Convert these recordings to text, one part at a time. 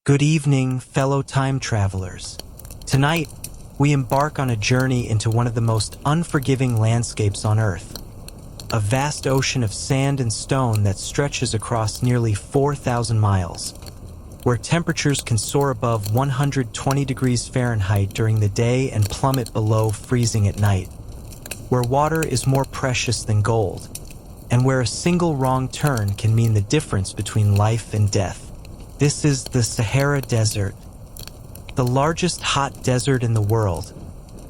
Good evening, fellow time travelers. Tonight, we embark on a journey into one of the most unforgiving landscapes on Earth. A vast ocean of sand and stone that stretches across nearly 4,000 miles, where temperatures can soar above 120 degrees Fahrenheit during the day and plummet below freezing at night, where water is more precious than gold, and where a single wrong turn can mean the difference between life and death. This is the Sahara Desert, the largest hot desert in the world,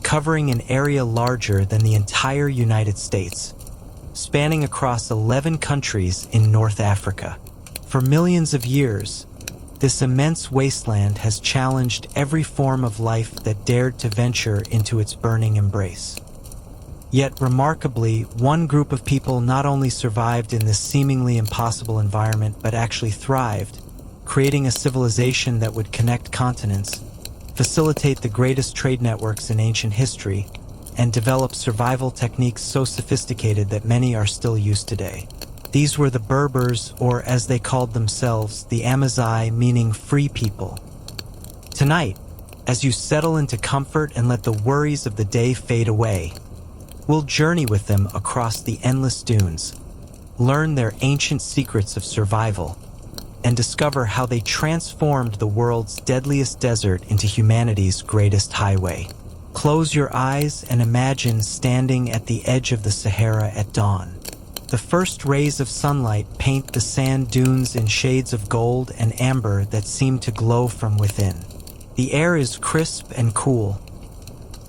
covering an area larger than the entire United States, spanning across 11 countries in North Africa. For millions of years, this immense wasteland has challenged every form of life that dared to venture into its burning embrace. Yet, remarkably, one group of people not only survived in this seemingly impossible environment, but actually thrived, creating a civilization that would connect continents, facilitate the greatest trade networks in ancient history, and develop survival techniques so sophisticated that many are still used today. These were the Berbers, or as they called themselves, the Amazigh, meaning free people. Tonight, as you settle into comfort and let the worries of the day fade away, we'll journey with them across the endless dunes, learn their ancient secrets of survival, and discover how they transformed the world's deadliest desert into humanity's greatest highway. Close your eyes and imagine standing at the edge of the Sahara at dawn. The first rays of sunlight paint the sand dunes in shades of gold and amber that seem to glow from within. The air is crisp and cool,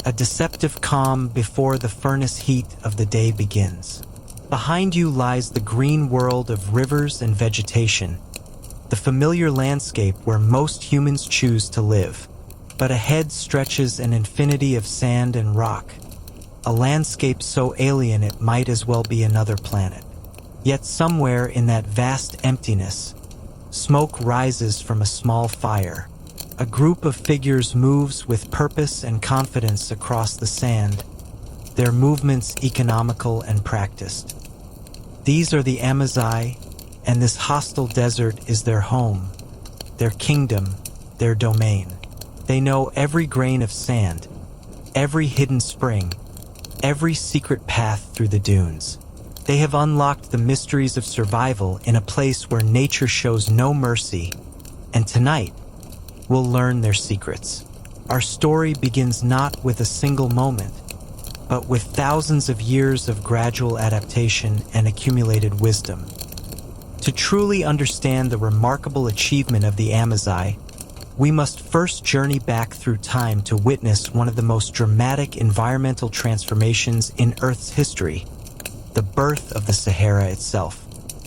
a deceptive calm before the furnace heat of the day begins. Behind you lies the green world of rivers and vegetation, the familiar landscape where most humans choose to live. But ahead stretches an infinity of sand and rock, a landscape so alien it might as well be another planet. Yet somewhere in that vast emptiness, smoke rises from a small fire. A group of figures moves with purpose and confidence across the sand, their movements economical and practiced. These are the Amazigh, and this hostile desert is their home, their kingdom, their domain. They know every grain of sand, every hidden spring, every secret path through the dunes. They have unlocked the mysteries of survival in a place where nature shows no mercy, and tonight, we'll learn their secrets. Our story begins not with a single moment, but with thousands of years of gradual adaptation and accumulated wisdom. To truly understand the remarkable achievement of the Amazigh, we must first journey back through time to witness one of the most dramatic environmental transformations in Earth's history, the birth of the Sahara itself.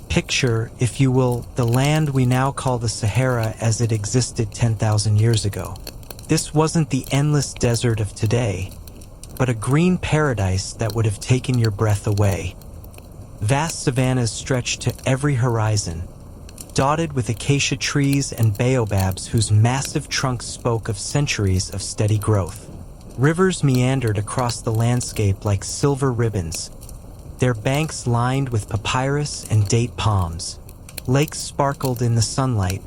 Picture, if you will, the land we now call the Sahara as it existed 10,000 years ago. This wasn't the endless desert of today, but a green paradise that would have taken your breath away. Vast savannas stretched to every horizon, dotted with acacia trees and baobabs whose massive trunks spoke of centuries of steady growth. Rivers meandered across the landscape like silver ribbons, their banks lined with papyrus and date palms. Lakes sparkled in the sunlight,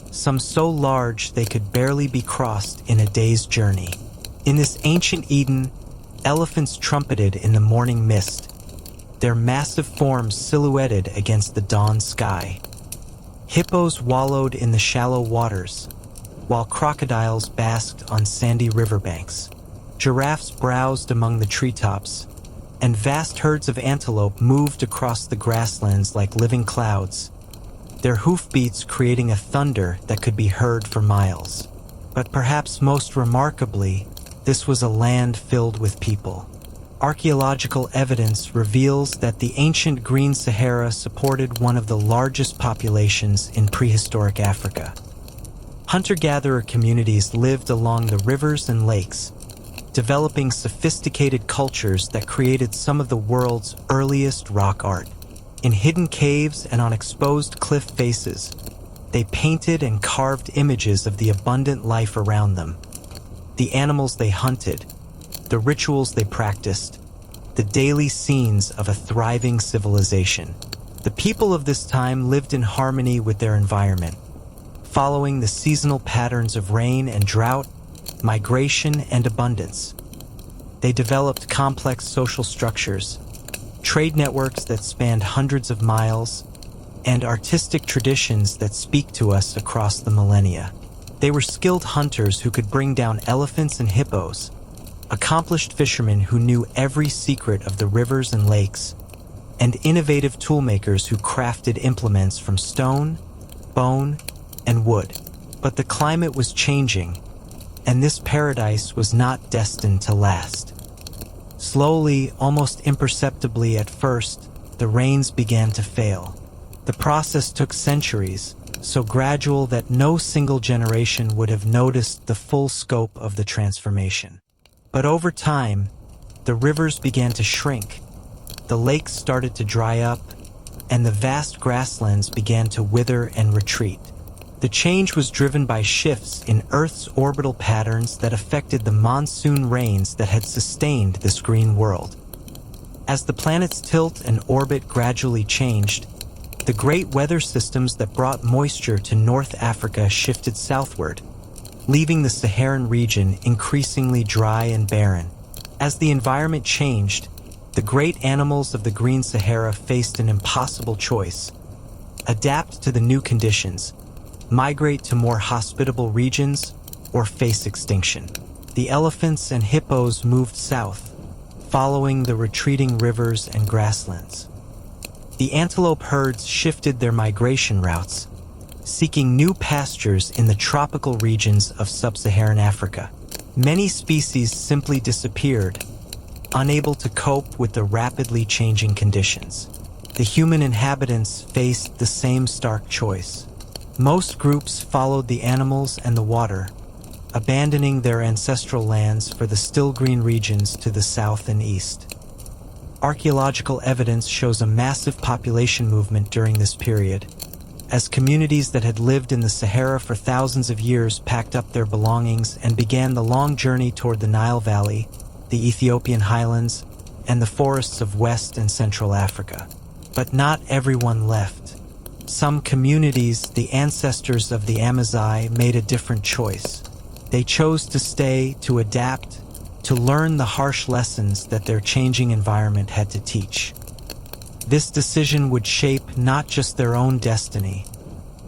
some so large they could barely be crossed in a day's journey. In this ancient Eden, elephants trumpeted in the morning mist, their massive forms silhouetted against the dawn sky. Hippos wallowed in the shallow waters, while crocodiles basked on sandy riverbanks. Giraffes browsed among the treetops, and vast herds of antelope moved across the grasslands like living clouds, their hoofbeats creating a thunder that could be heard for miles. But perhaps most remarkably, this was a land filled with people. Archaeological evidence reveals that the ancient Green Sahara supported one of the largest populations in prehistoric Africa. Hunter-gatherer communities lived along the rivers and lakes, developing sophisticated cultures that created some of the world's earliest rock art. In hidden caves and on exposed cliff faces, they painted and carved images of the abundant life around them, the animals they hunted, the rituals they practiced, the daily scenes of a thriving civilization. The people of this time lived in harmony with their environment, following the seasonal patterns of rain and drought, migration and abundance. They developed complex social structures, trade networks that spanned hundreds of miles, and artistic traditions that speak to us across the millennia. They were skilled hunters who could bring down elephants and hippos, accomplished fishermen who knew every secret of the rivers and lakes, and innovative toolmakers who crafted implements from stone, bone, and wood. But the climate was changing, and this paradise was not destined to last. Slowly, almost imperceptibly at first, the rains began to fail. The process took centuries, so gradual that no single generation would have noticed the full scope of the transformation. But over time, the rivers began to shrink, the lakes started to dry up, and the vast grasslands began to wither and retreat. The change was driven by shifts in Earth's orbital patterns that affected the monsoon rains that had sustained this green world. As the planet's tilt and orbit gradually changed, the great weather systems that brought moisture to North Africa shifted southward, leaving the Saharan region increasingly dry and barren. As the environment changed, the great animals of the Green Sahara faced an impossible choice: adapt to the new conditions, migrate to more hospitable regions, or face extinction. The elephants and hippos moved south, following the retreating rivers and grasslands. The antelope herds shifted their migration routes, seeking new pastures in the tropical regions of sub-Saharan Africa. Many species simply disappeared, unable to cope with the rapidly changing conditions. The human inhabitants faced the same stark choice. Most groups followed the animals and the water, abandoning their ancestral lands for the still green regions to the south and east. Archaeological evidence shows a massive population movement during this period, as communities that had lived in the Sahara for thousands of years packed up their belongings and began the long journey toward the Nile Valley, the Ethiopian highlands, and the forests of West and Central Africa. But not everyone left. Some communities, the ancestors of the Amazigh, made a different choice. They chose to stay, to adapt, to learn the harsh lessons that their changing environment had to teach. This decision would shape not just their own destiny,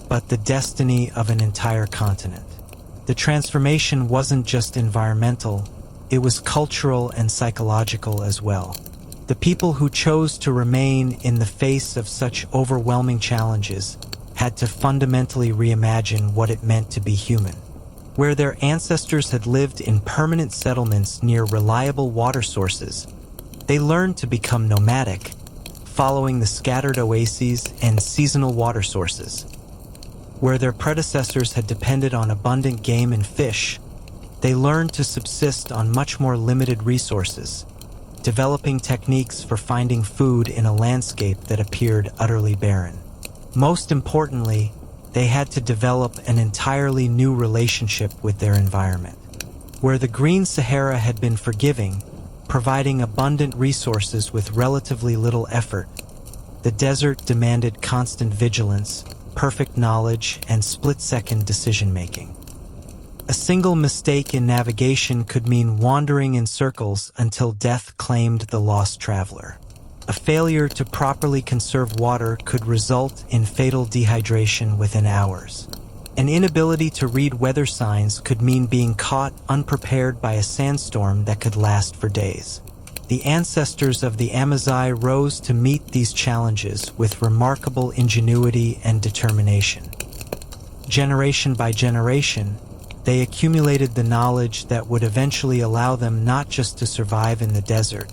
but the destiny of an entire continent. The transformation wasn't just environmental, it was cultural and psychological as well. The people who chose to remain in the face of such overwhelming challenges had to fundamentally reimagine what it meant to be human. Where their ancestors had lived in permanent settlements near reliable water sources, they learned to become nomadic, following the scattered oases and seasonal water sources. Where their predecessors had depended on abundant game and fish, they learned to subsist on much more limited resources, developing techniques for finding food in a landscape that appeared utterly barren. Most importantly, they had to develop an entirely new relationship with their environment. Where the Green Sahara had been forgiving, providing abundant resources with relatively little effort, the desert demanded constant vigilance, perfect knowledge, and split-second decision-making. A single mistake in navigation could mean wandering in circles until death claimed the lost traveler. A failure to properly conserve water could result in fatal dehydration within hours. An inability to read weather signs could mean being caught unprepared by a sandstorm that could last for days. The ancestors of the Amazigh rose to meet these challenges with remarkable ingenuity and determination. Generation by generation, they accumulated the knowledge that would eventually allow them not just to survive in the desert,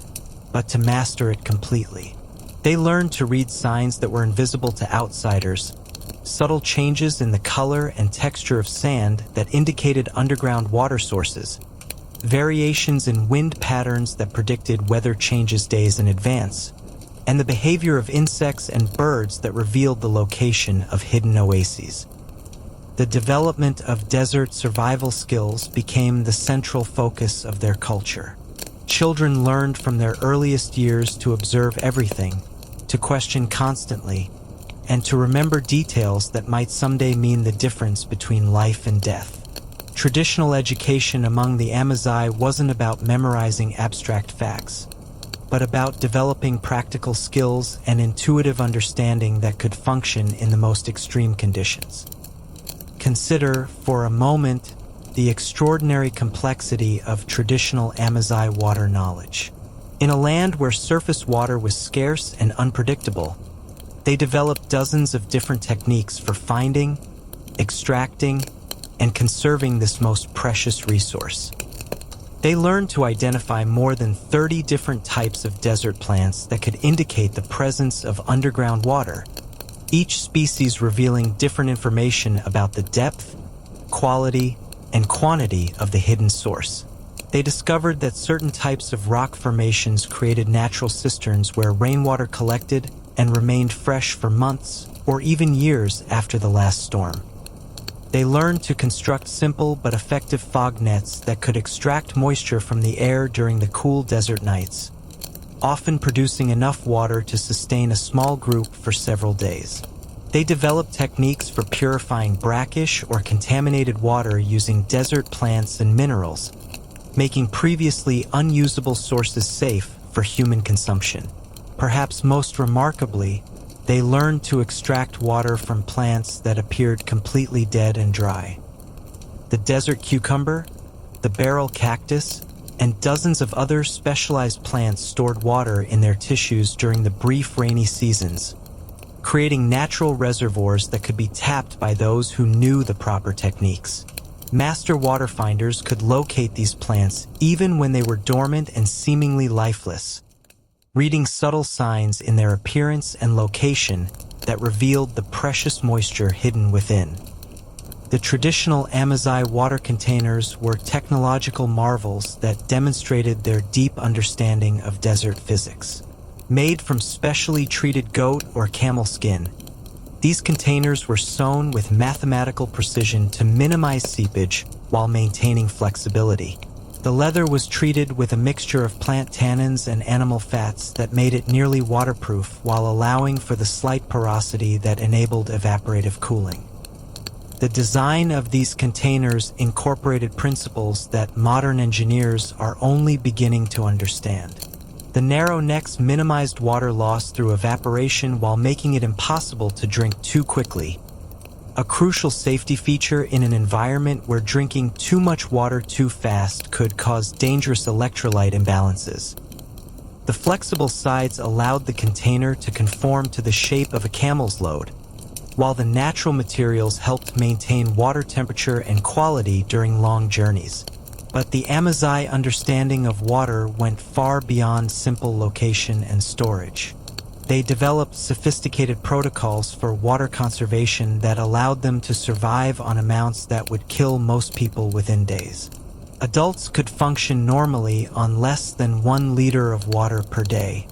but to master it completely. They learned to read signs that were invisible to outsiders, subtle changes in the color and texture of sand that indicated underground water sources, variations in wind patterns that predicted weather changes days in advance, and the behavior of insects and birds that revealed the location of hidden oases. The development of desert survival skills became the central focus of their culture. Children learned from their earliest years to observe everything, to question constantly, and to remember details that might someday mean the difference between life and death. Traditional education among the Amazigh wasn't about memorizing abstract facts, but about developing practical skills and intuitive understanding that could function in the most extreme conditions. Consider, for a moment, the extraordinary complexity of traditional Amazigh water knowledge. In a land where surface water was scarce and unpredictable, they developed dozens of different techniques for finding, extracting, and conserving this most precious resource. They learned to identify more than 30 different types of desert plants that could indicate the presence of underground water, each species revealing different information about the depth, quality, and quantity of the hidden source. They discovered that certain types of rock formations created natural cisterns where rainwater collected and remained fresh for months or even years after the last storm. They learned to construct simple but effective fog nets that could extract moisture from the air during the cool desert nights, often producing enough water to sustain a small group for several days. They developed techniques for purifying brackish or contaminated water using desert plants and minerals, making previously unusable sources safe for human consumption. Perhaps most remarkably, they learned to extract water from plants that appeared completely dead and dry. The desert cucumber, the barrel cactus, and dozens of other specialized plants stored water in their tissues during the brief rainy seasons, creating natural reservoirs that could be tapped by those who knew the proper techniques. Master water finders could locate these plants even when they were dormant and seemingly lifeless, reading subtle signs in their appearance and location that revealed the precious moisture hidden within. The traditional Amazigh water containers were technological marvels that demonstrated their deep understanding of desert physics. Made from specially treated goat or camel skin, these containers were sewn with mathematical precision to minimize seepage while maintaining flexibility. The leather was treated with a mixture of plant tannins and animal fats that made it nearly waterproof while allowing for the slight porosity that enabled evaporative cooling. The design of these containers incorporated principles that modern engineers are only beginning to understand. The narrow necks minimized water loss through evaporation while making it impossible to drink too quickly, a crucial safety feature in an environment where drinking too much water too fast could cause dangerous electrolyte imbalances. The flexible sides allowed the container to conform to the shape of a camel's load, while the natural materials helped maintain water temperature and quality during long journeys. But the Amazigh understanding of water went far beyond simple location and storage. They developed sophisticated protocols for water conservation that allowed them to survive on amounts that would kill most people within days. Adults could function normally on less than 1 liter of water per day,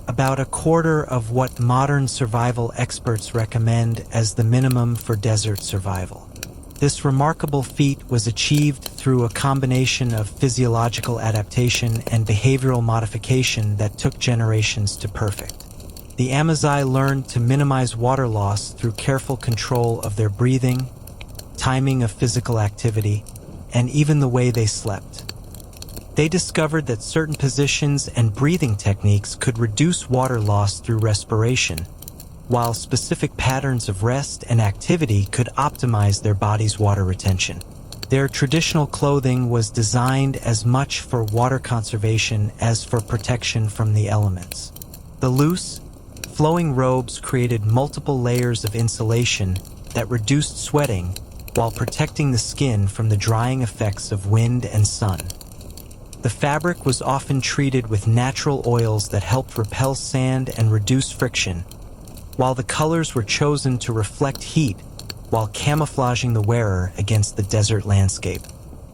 about a quarter of what modern survival experts recommend as the minimum for desert survival. This remarkable feat was achieved through a combination of physiological adaptation and behavioral modification that took generations to perfect. The Amazigh learned to minimize water loss through careful control of their breathing, timing of physical activity, and even the way they slept. They discovered that certain positions and breathing techniques could reduce water loss through respiration, while specific patterns of rest and activity could optimize their body's water retention. Their traditional clothing was designed as much for water conservation as for protection from the elements. The loose, flowing robes created multiple layers of insulation that reduced sweating while protecting the skin from the drying effects of wind and sun. The fabric was often treated with natural oils that helped repel sand and reduce friction, while the colors were chosen to reflect heat while camouflaging the wearer against the desert landscape.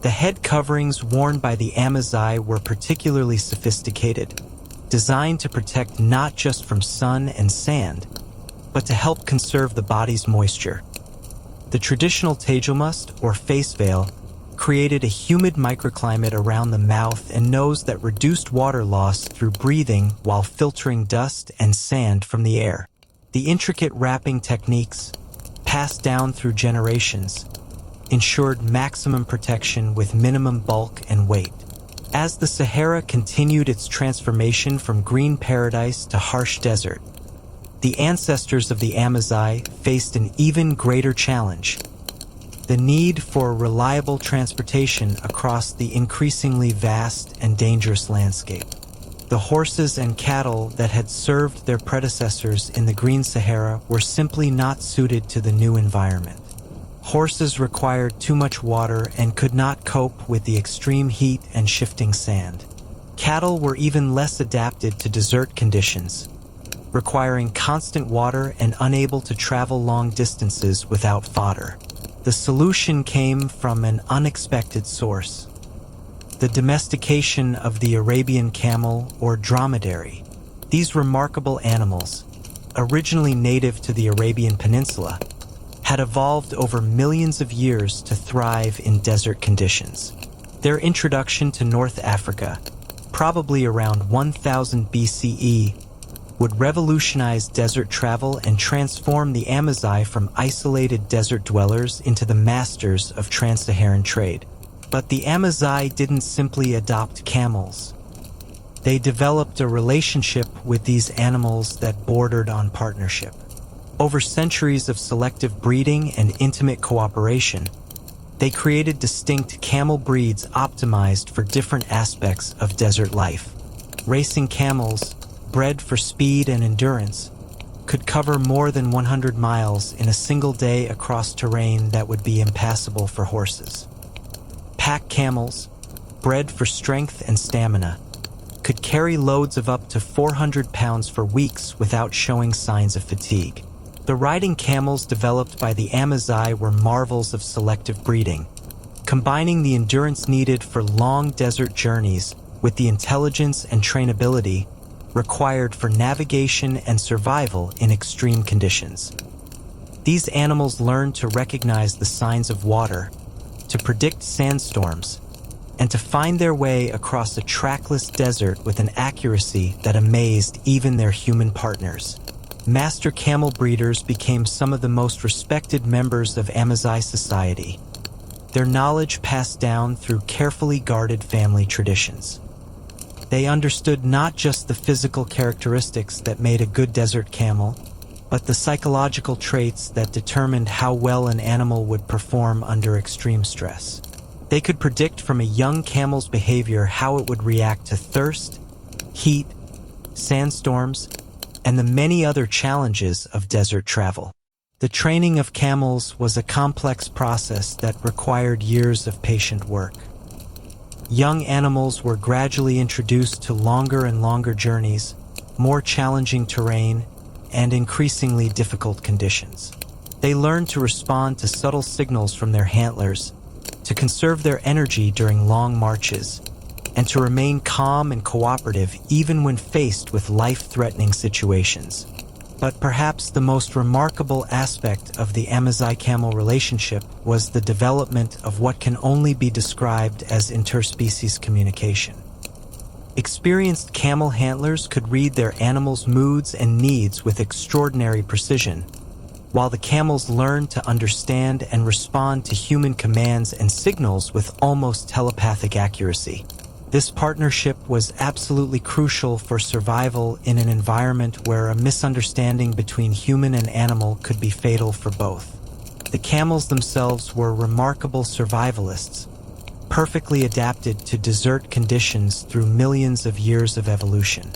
The head coverings worn by the Amazigh were particularly sophisticated, designed to protect not just from sun and sand, but to help conserve the body's moisture. The traditional tagelmust, or face veil, created a humid microclimate around the mouth and nose that reduced water loss through breathing while filtering dust and sand from the air. The intricate wrapping techniques, passed down through generations, ensured maximum protection with minimum bulk and weight. As the Sahara continued its transformation from green paradise to harsh desert, the ancestors of the Amazigh faced an even greater challenge: the need for reliable transportation across the increasingly vast and dangerous landscape. The horses and cattle that had served their predecessors in the Green Sahara were simply not suited to the new environment. Horses required too much water and could not cope with the extreme heat and shifting sand. Cattle were even less adapted to desert conditions, requiring constant water and unable to travel long distances without fodder. The solution came from an unexpected source: the domestication of the Arabian camel or dromedary. These remarkable animals, originally native to the Arabian Peninsula, had evolved over millions of years to thrive in desert conditions. Their introduction to North Africa, probably around 1000 BCE, would revolutionize desert travel and transform the Amazigh from isolated desert dwellers into the masters of trans-Saharan trade. But the Amazigh didn't simply adopt camels. They developed a relationship with these animals that bordered on partnership. Over centuries of selective breeding and intimate cooperation, they created distinct camel breeds optimized for different aspects of desert life. Racing camels, bred for speed and endurance, could cover more than 100 miles in a single day across terrain that would be impassable for horses. Pack camels, bred for strength and stamina, could carry loads of up to 400 pounds for weeks without showing signs of fatigue. The riding camels developed by the Amazigh were marvels of selective breeding, combining the endurance needed for long desert journeys with the intelligence and trainability required for navigation and survival in extreme conditions. These animals learned to recognize the signs of water, to predict sandstorms, and to find their way across a trackless desert with an accuracy that amazed even their human partners. Master camel breeders became some of the most respected members of Amazigh society, their knowledge passed down through carefully guarded family traditions. They understood not just the physical characteristics that made a good desert camel, but the psychological traits that determined how well an animal would perform under extreme stress. They could predict from a young camel's behavior how it would react to thirst, heat, sandstorms, and the many other challenges of desert travel. The training of camels was a complex process that required years of patient work. Young animals were gradually introduced to longer and longer journeys, more challenging terrain, and increasingly difficult conditions. They learned to respond to subtle signals from their handlers, to conserve their energy during long marches, and to remain calm and cooperative even when faced with life-threatening situations. But perhaps the most remarkable aspect of the Amazigh-camel relationship was the development of what can only be described as interspecies communication. Experienced camel handlers could read their animals' moods and needs with extraordinary precision, while the camels learned to understand and respond to human commands and signals with almost telepathic accuracy. This partnership was absolutely crucial for survival in an environment where a misunderstanding between human and animal could be fatal for both. The camels themselves were remarkable survivalists, perfectly adapted to desert conditions through millions of years of evolution.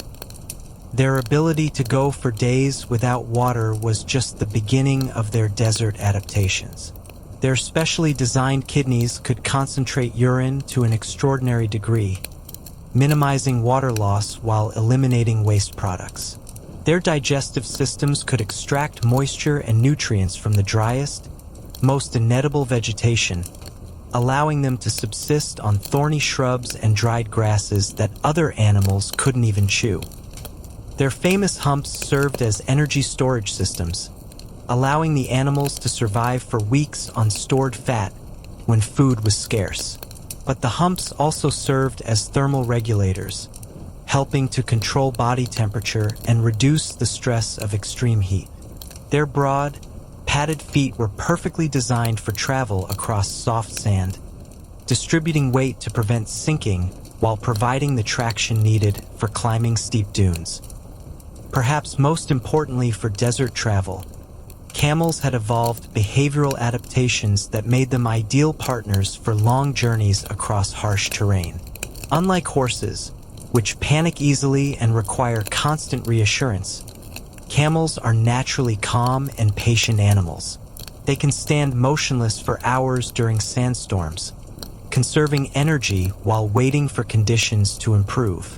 Their ability to go for days without water was just the beginning of their desert adaptations. Their specially designed kidneys could concentrate urine to an extraordinary degree, minimizing water loss while eliminating waste products. Their digestive systems could extract moisture and nutrients from the driest, most inedible vegetation, allowing them to subsist on thorny shrubs and dried grasses that other animals couldn't even chew. Their famous humps served as energy storage systems, allowing the animals to survive for weeks on stored fat when food was scarce. But the humps also served as thermal regulators, helping to control body temperature and reduce the stress of extreme heat. Their broad, padded feet were perfectly designed for travel across soft sand, distributing weight to prevent sinking while providing the traction needed for climbing steep dunes. Perhaps most importantly for desert travel, camels had evolved behavioral adaptations that made them ideal partners for long journeys across harsh terrain. Unlike horses, which panic easily and require constant reassurance, camels are naturally calm and patient animals. They can stand motionless for hours during sandstorms, conserving energy while waiting for conditions to improve.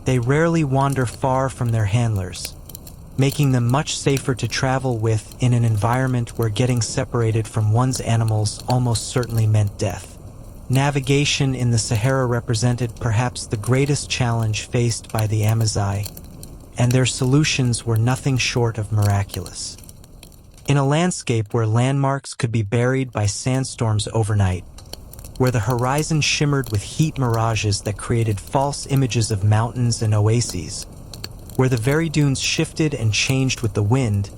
They rarely wander far from their handlers, making them much safer to travel with in an environment where getting separated from one's animals almost certainly meant death. Navigation in the Sahara represented perhaps the greatest challenge faced by the Amazigh, and their solutions were nothing short of miraculous. In a landscape where landmarks could be buried by sandstorms overnight, where the horizon shimmered with heat mirages that created false images of mountains and oases, where the very dunes shifted and changed with the wind,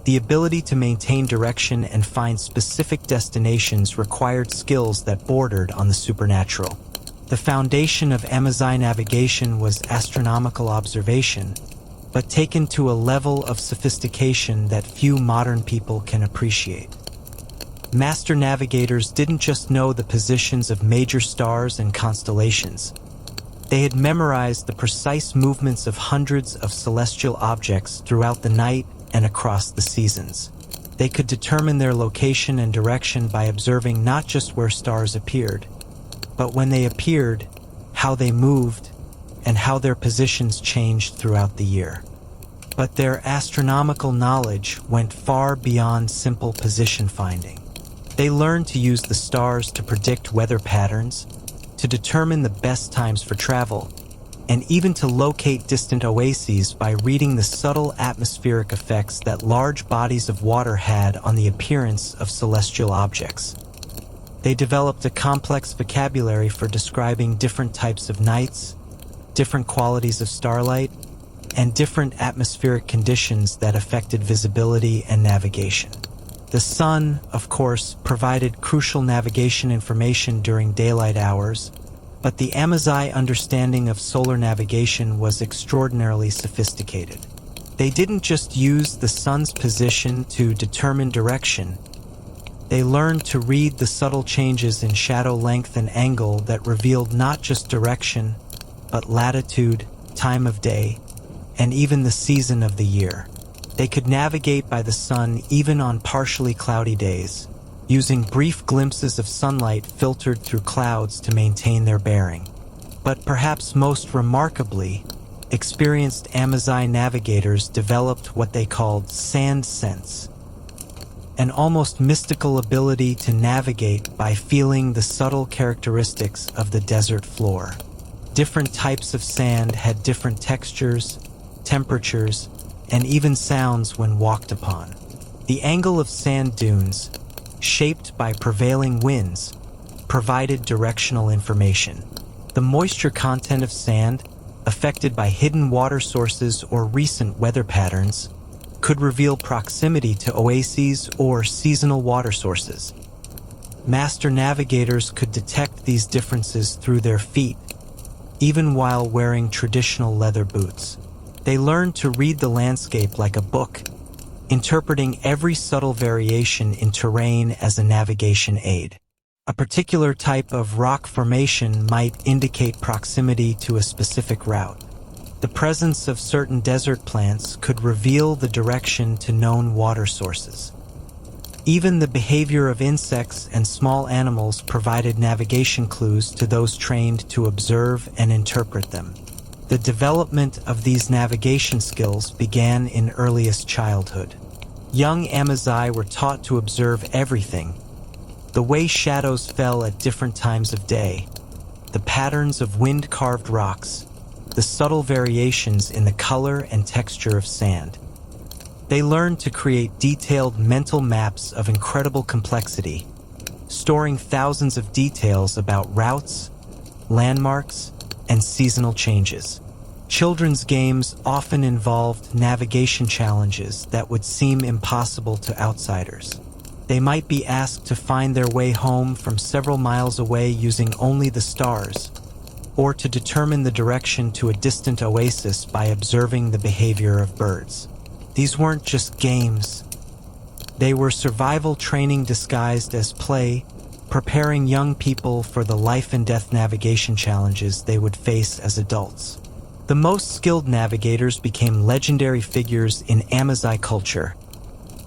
the ability to maintain direction and find specific destinations required skills that bordered on the supernatural. The foundation of Amazigh navigation was astronomical observation, but taken to a level of sophistication that few modern people can appreciate. Master navigators didn't just know the positions of major stars and constellations. They had memorized the precise movements of hundreds of celestial objects throughout the night and across the seasons. They could determine their location and direction by observing not just where stars appeared, but when they appeared, how they moved, and how their positions changed throughout the year. But their astronomical knowledge went far beyond simple position finding. They learned to use the stars to predict weather patterns, to determine the best times for travel, and even to locate distant oases by reading the subtle atmospheric effects that large bodies of water had on the appearance of celestial objects. They developed a complex vocabulary for describing different types of nights, different qualities of starlight, and different atmospheric conditions that affected visibility and navigation. The sun, of course, provided crucial navigation information during daylight hours, but the Amazigh understanding of solar navigation was extraordinarily sophisticated. They didn't just use the sun's position to determine direction. They learned to read the subtle changes in shadow length and angle that revealed not just direction, but latitude, time of day, and even the season of the year. They could navigate by the sun even on partially cloudy days, using brief glimpses of sunlight filtered through clouds to maintain their bearing. But perhaps most remarkably, experienced Amazigh navigators developed what they called sand sense, an almost mystical ability to navigate by feeling the subtle characteristics of the desert floor. Different types of sand had different textures, temperatures, and even sounds when walked upon. The angle of sand dunes, shaped by prevailing winds, provided directional information. The moisture content of sand, affected by hidden water sources or recent weather patterns, could reveal proximity to oases or seasonal water sources. Master navigators could detect these differences through their feet, even while wearing traditional leather boots. They learned to read the landscape like a book, interpreting every subtle variation in terrain as a navigation aid. A particular type of rock formation might indicate proximity to a specific route. The presence of certain desert plants could reveal the direction to known water sources. Even the behavior of insects and small animals provided navigation clues to those trained to observe and interpret them. The development of these navigation skills began in earliest childhood. Young Amazigh were taught to observe everything: the way shadows fell at different times of day, the patterns of wind-carved rocks, the subtle variations in the color and texture of sand. They learned to create detailed mental maps of incredible complexity, storing thousands of details about routes, landmarks, and seasonal changes. Children's games often involved navigation challenges that would seem impossible to outsiders. They might be asked to find their way home from several miles away using only the stars, or to determine the direction to a distant oasis by observing the behavior of birds. These weren't just games. They were survival training disguised as play, preparing young people for the life and death navigation challenges they would face as adults. The most skilled navigators became legendary figures in Amazigh culture,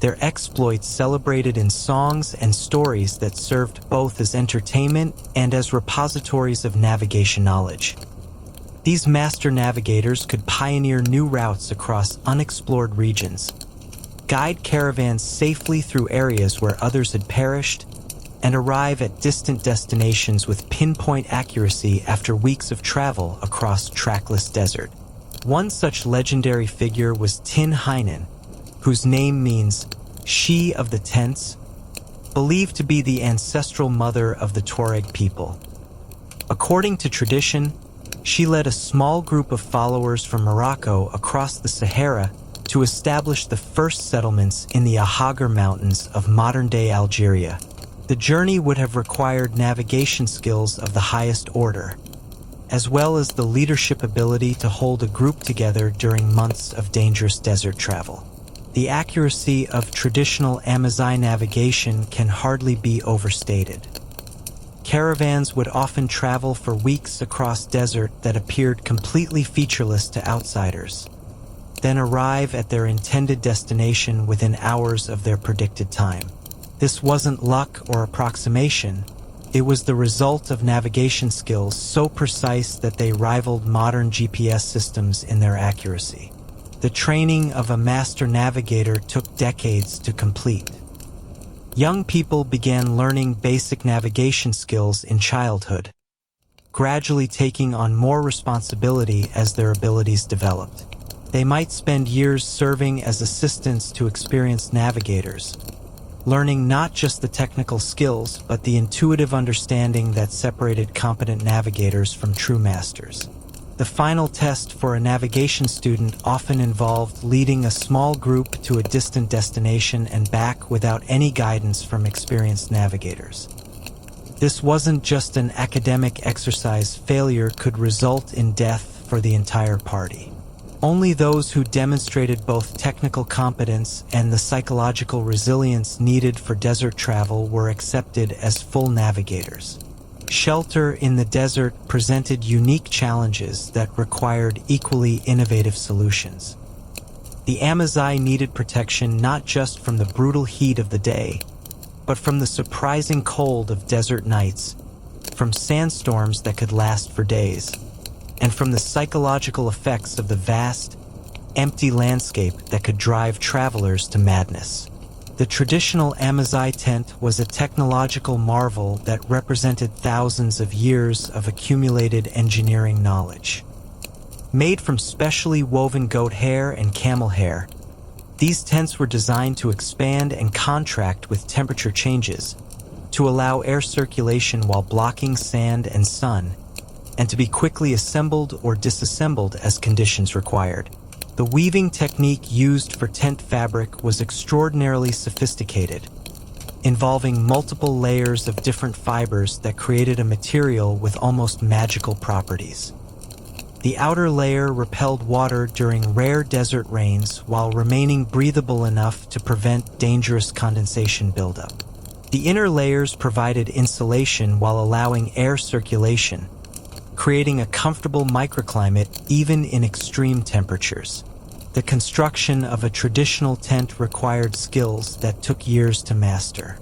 their exploits celebrated in songs and stories that served both as entertainment and as repositories of navigation knowledge. These master navigators could pioneer new routes across unexplored regions, guide caravans safely through areas where others had perished, and arrive at distant destinations with pinpoint accuracy after weeks of travel across trackless desert. One such legendary figure was Tin Hynen, whose name means "she of the tents," believed to be the ancestral mother of the Tuareg people. According to tradition, she led a small group of followers from Morocco across the Sahara to establish the first settlements in the Ahagar Mountains of modern-day Algeria. The journey would have required navigation skills of the highest order, as well as the leadership ability to hold a group together during months of dangerous desert travel. The accuracy of traditional Amazigh navigation can hardly be overstated. Caravans would often travel for weeks across desert that appeared completely featureless to outsiders, then arrive at their intended destination within hours of their predicted time. This wasn't luck or approximation. It was the result of navigation skills so precise that they rivaled modern GPS systems in their accuracy. The training of a master navigator took decades to complete. Young people began learning basic navigation skills in childhood, gradually taking on more responsibility as their abilities developed. They might spend years serving as assistants to experienced navigators, learning not just the technical skills, but the intuitive understanding that separated competent navigators from true masters. The final test for a navigation student often involved leading a small group to a distant destination and back without any guidance from experienced navigators. This wasn't just an academic exercise. Failure could result in death for the entire party. Only those who demonstrated both technical competence and the psychological resilience needed for desert travel were accepted as full navigators. Shelter in the desert presented unique challenges that required equally innovative solutions. The Amazigh needed protection not just from the brutal heat of the day, but from the surprising cold of desert nights, from sandstorms that could last for days, and from the psychological effects of the vast, empty landscape that could drive travelers to madness. The traditional Amazigh tent was a technological marvel that represented thousands of years of accumulated engineering knowledge. Made from specially woven goat hair and camel hair, these tents were designed to expand and contract with temperature changes, to allow air circulation while blocking sand and sun, and to be quickly assembled or disassembled as conditions required. The weaving technique used for tent fabric was extraordinarily sophisticated, involving multiple layers of different fibers that created a material with almost magical properties. The outer layer repelled water during rare desert rains while remaining breathable enough to prevent dangerous condensation buildup. The inner layers provided insulation while allowing air circulation, creating a comfortable microclimate even in extreme temperatures. The construction of a traditional tent required skills that took years to master.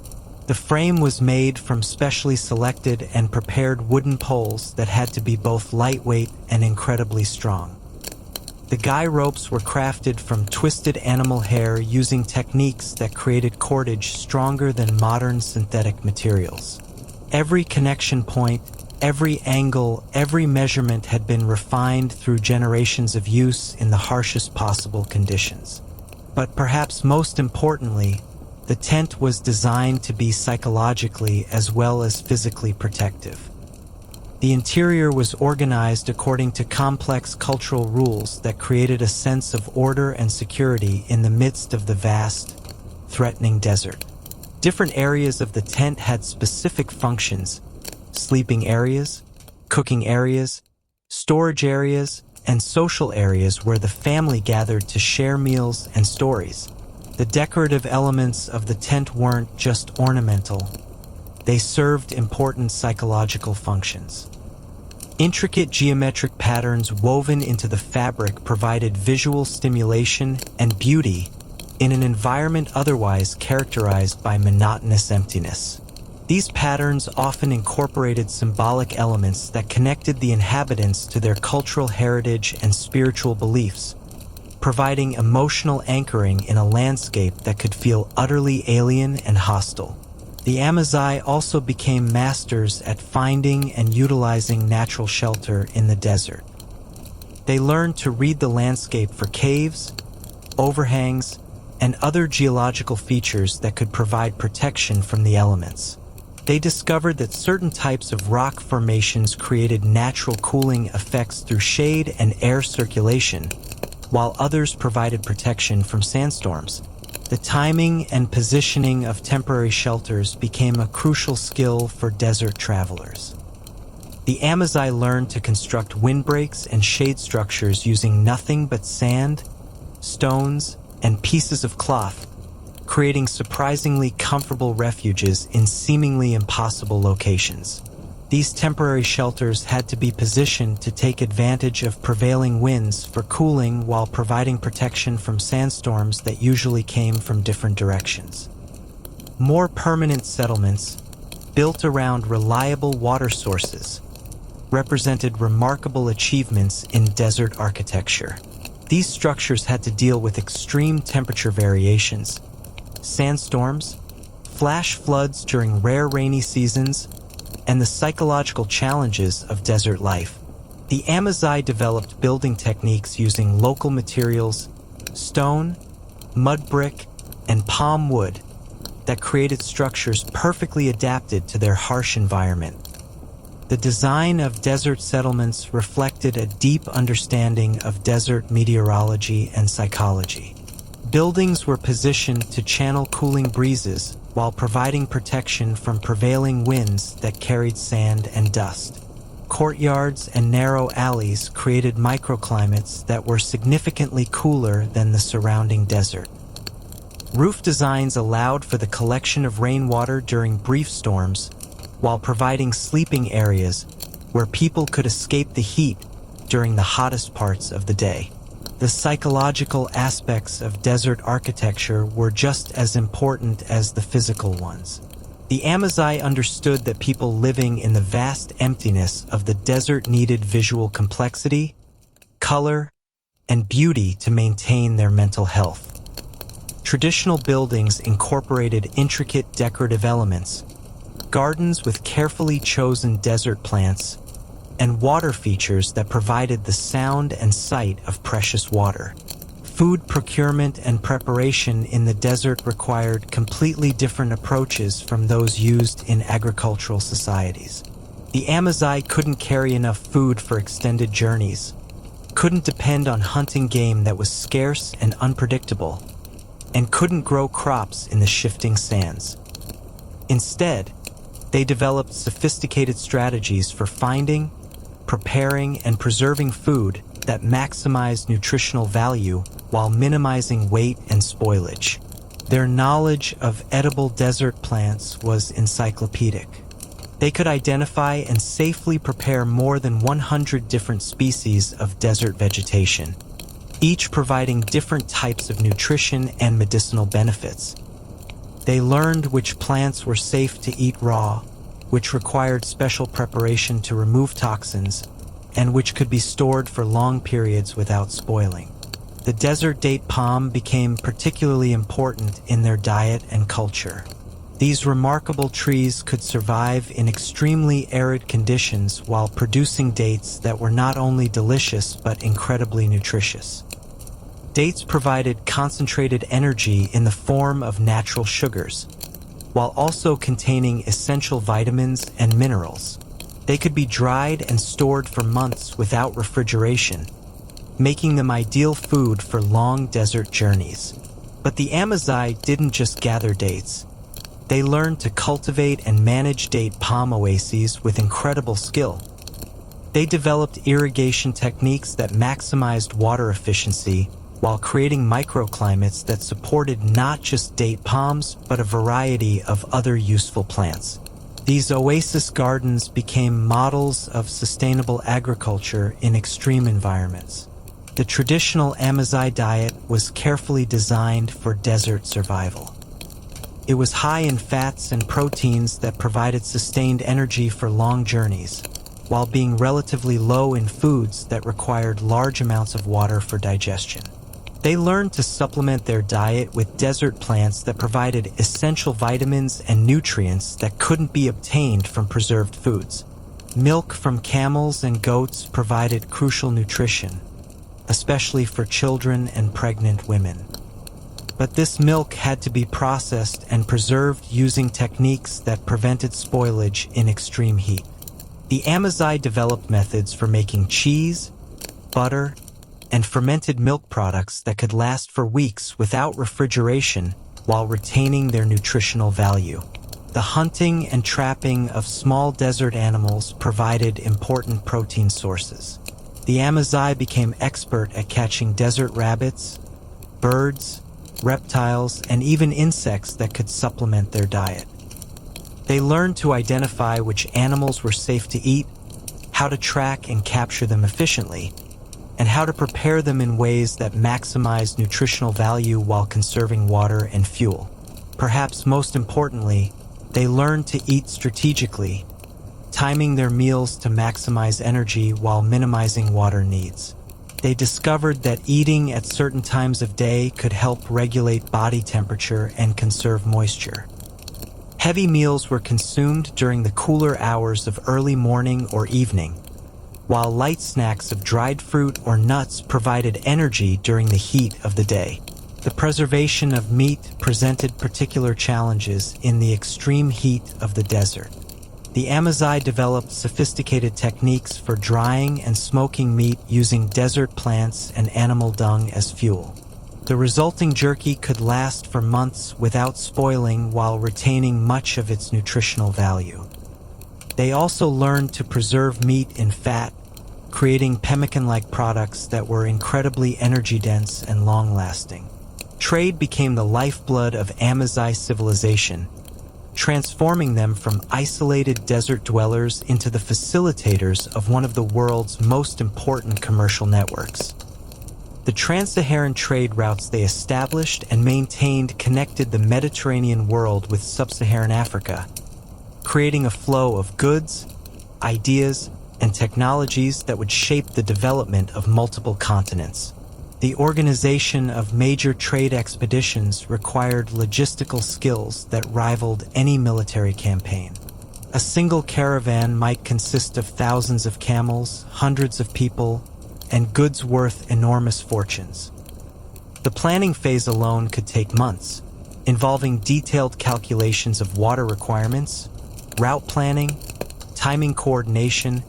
The frame was made from specially selected and prepared wooden poles that had to be both lightweight and incredibly strong. The guy ropes were crafted from twisted animal hair using techniques that created cordage stronger than modern synthetic materials. Every connection point, every angle, every measurement had been refined through generations of use in the harshest possible conditions. But perhaps most importantly, the tent was designed to be psychologically as well as physically protective. The interior was organized according to complex cultural rules that created a sense of order and security in the midst of the vast, threatening desert. Different areas of the tent had specific functions: sleeping areas, cooking areas, storage areas, and social areas where the family gathered to share meals and stories. The decorative elements of the tent weren't just ornamental. They served important psychological functions. Intricate geometric patterns woven into the fabric provided visual stimulation and beauty in an environment otherwise characterized by monotonous emptiness. These patterns often incorporated symbolic elements that connected the inhabitants to their cultural heritage and spiritual beliefs, providing emotional anchoring in a landscape that could feel utterly alien and hostile. The Amazigh also became masters at finding and utilizing natural shelter in the desert. They learned to read the landscape for caves, overhangs, and other geological features that could provide protection from the elements. They discovered that certain types of rock formations created natural cooling effects through shade and air circulation, while others provided protection from sandstorms. The timing and positioning of temporary shelters became a crucial skill for desert travelers. The Amazigh learned to construct windbreaks and shade structures using nothing but sand, stones, and pieces of cloth, creating surprisingly comfortable refuges in seemingly impossible locations. These temporary shelters had to be positioned to take advantage of prevailing winds for cooling while providing protection from sandstorms that usually came from different directions. More permanent settlements, built around reliable water sources, represented remarkable achievements in desert architecture. These structures had to deal with extreme temperature variations, sandstorms, flash floods during rare rainy seasons, and the psychological challenges of desert life. The Amazigh developed building techniques using local materials, stone, mud brick, and palm wood, that created structures perfectly adapted to their harsh environment. The design of desert settlements reflected a deep understanding of desert meteorology and psychology. Buildings were positioned to channel cooling breezes while providing protection from prevailing winds that carried sand and dust. Courtyards and narrow alleys created microclimates that were significantly cooler than the surrounding desert. Roof designs allowed for the collection of rainwater during brief storms, while providing sleeping areas where people could escape the heat during the hottest parts of the day. The psychological aspects of desert architecture were just as important as the physical ones. The Amazigh understood that people living in the vast emptiness of the desert needed visual complexity, color, and beauty to maintain their mental health. Traditional buildings incorporated intricate decorative elements, gardens with carefully chosen desert plants, and water features that provided the sound and sight of precious water. Food procurement and preparation in the desert required completely different approaches from those used in agricultural societies. The Amazigh couldn't carry enough food for extended journeys, couldn't depend on hunting game that was scarce and unpredictable, and couldn't grow crops in the shifting sands. Instead, they developed sophisticated strategies for finding, preparing, and preserving food that maximized nutritional value while minimizing weight and spoilage. Their knowledge of edible desert plants was encyclopedic. They could identify and safely prepare more than 100 different species of desert vegetation, each providing different types of nutrition and medicinal benefits. They learned which plants were safe to eat raw, which required special preparation to remove toxins, and which could be stored for long periods without spoiling. The desert date palm became particularly important in their diet and culture. These remarkable trees could survive in extremely arid conditions while producing dates that were not only delicious but incredibly nutritious. Dates provided concentrated energy in the form of natural sugars, while also containing essential vitamins and minerals. They could be dried and stored for months without refrigeration, making them ideal food for long desert journeys. But the Amazigh didn't just gather dates. They learned to cultivate and manage date palm oases with incredible skill. They developed irrigation techniques that maximized water efficiency while creating microclimates that supported not just date palms, but a variety of other useful plants. These oasis gardens became models of sustainable agriculture in extreme environments. The traditional Amazigh diet was carefully designed for desert survival. It was high in fats and proteins that provided sustained energy for long journeys, while being relatively low in foods that required large amounts of water for digestion. They learned to supplement their diet with desert plants that provided essential vitamins and nutrients that couldn't be obtained from preserved foods. Milk from camels and goats provided crucial nutrition, especially for children and pregnant women. But this milk had to be processed and preserved using techniques that prevented spoilage in extreme heat. The Amazigh developed methods for making cheese, butter, and fermented milk products that could last for weeks without refrigeration while retaining their nutritional value. The hunting and trapping of small desert animals provided important protein sources. The Amazigh became expert at catching desert rabbits, birds, reptiles, and even insects that could supplement their diet. They learned to identify which animals were safe to eat, how to track and capture them efficiently, and how to prepare them in ways that maximize nutritional value while conserving water and fuel. Perhaps most importantly, they learned to eat strategically, timing their meals to maximize energy while minimizing water needs. They discovered that eating at certain times of day could help regulate body temperature and conserve moisture. Heavy meals were consumed during the cooler hours of early morning or evening, while light snacks of dried fruit or nuts provided energy during the heat of the day. The preservation of meat presented particular challenges in the extreme heat of the desert. The Amazigh developed sophisticated techniques for drying and smoking meat using desert plants and animal dung as fuel. The resulting jerky could last for months without spoiling while retaining much of its nutritional value. They also learned to preserve meat in fat, creating pemmican-like products that were incredibly energy-dense and long-lasting. Trade became the lifeblood of Amazigh civilization, transforming them from isolated desert dwellers into the facilitators of one of the world's most important commercial networks. The trans-Saharan trade routes they established and maintained connected the Mediterranean world with sub-Saharan Africa, creating a flow of goods, ideas, and technologies that would shape the development of multiple continents. The organization of major trade expeditions required logistical skills that rivaled any military campaign. A single caravan might consist of thousands of camels, hundreds of people, and goods worth enormous fortunes. The planning phase alone could take months, involving detailed calculations of water requirements, route planning, timing coordination,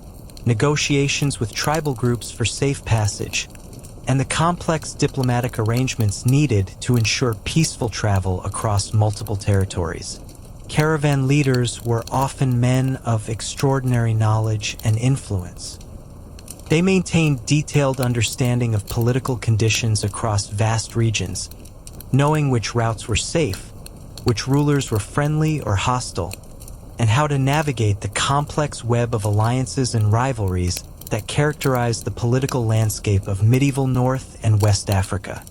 negotiations with tribal groups for safe passage, and the complex diplomatic arrangements needed to ensure peaceful travel across multiple territories. Caravan leaders were often men of extraordinary knowledge and influence. They maintained detailed understanding of political conditions across vast regions, knowing which routes were safe, which rulers were friendly or hostile, and how to navigate the complex web of alliances and rivalries that characterized the political landscape of medieval North and West Africa.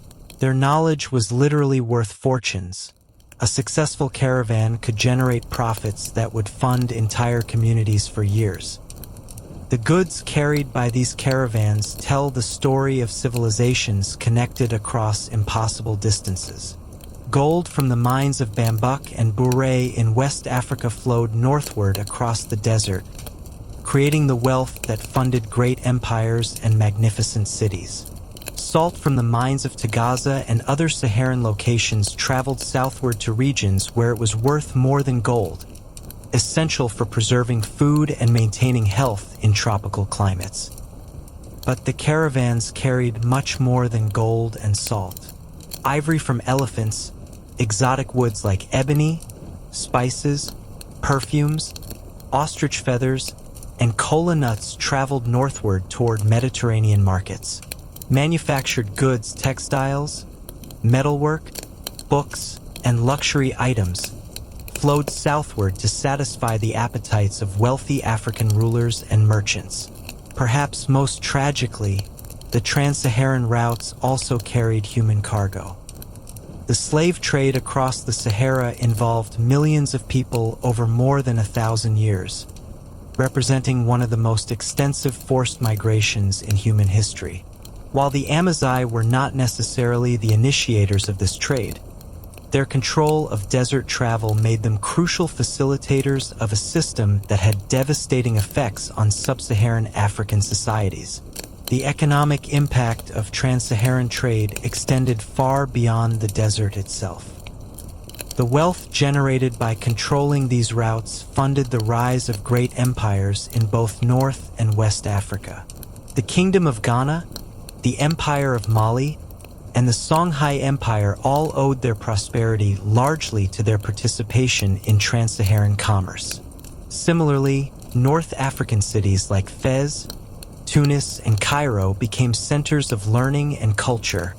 Their knowledge was literally worth fortunes. A successful caravan could generate profits that would fund entire communities for years. The goods carried by these caravans tell the story of civilizations connected across impossible distances. Gold from the mines of Bambuk and Bure in West Africa flowed northward across the desert, creating the wealth that funded great empires and magnificent cities. Salt from the mines of Tagaza and other Saharan locations traveled southward to regions where it was worth more than gold, essential for preserving food and maintaining health in tropical climates. But the caravans carried much more than gold and salt. Ivory from elephants, exotic woods like ebony, spices, perfumes, ostrich feathers, and kola nuts traveled northward toward Mediterranean markets. Manufactured goods, textiles, metalwork, books, and luxury items flowed southward to satisfy the appetites of wealthy African rulers and merchants. Perhaps most tragically, the trans-Saharan routes also carried human cargo. The slave trade across the Sahara involved millions of people over more than 1,000 years, representing one of the most extensive forced migrations in human history. While the Amazigh were not necessarily the initiators of this trade, their control of desert travel made them crucial facilitators of a system that had devastating effects on sub-Saharan African societies. The economic impact of trans-Saharan trade extended far beyond the desert itself. The wealth generated by controlling these routes funded the rise of great empires in both North and West Africa. The Kingdom of Ghana, the Empire of Mali, and the Songhai Empire all owed their prosperity largely to their participation in trans-Saharan commerce. Similarly, North African cities like Fez, Tunis, and Cairo became centers of learning and culture,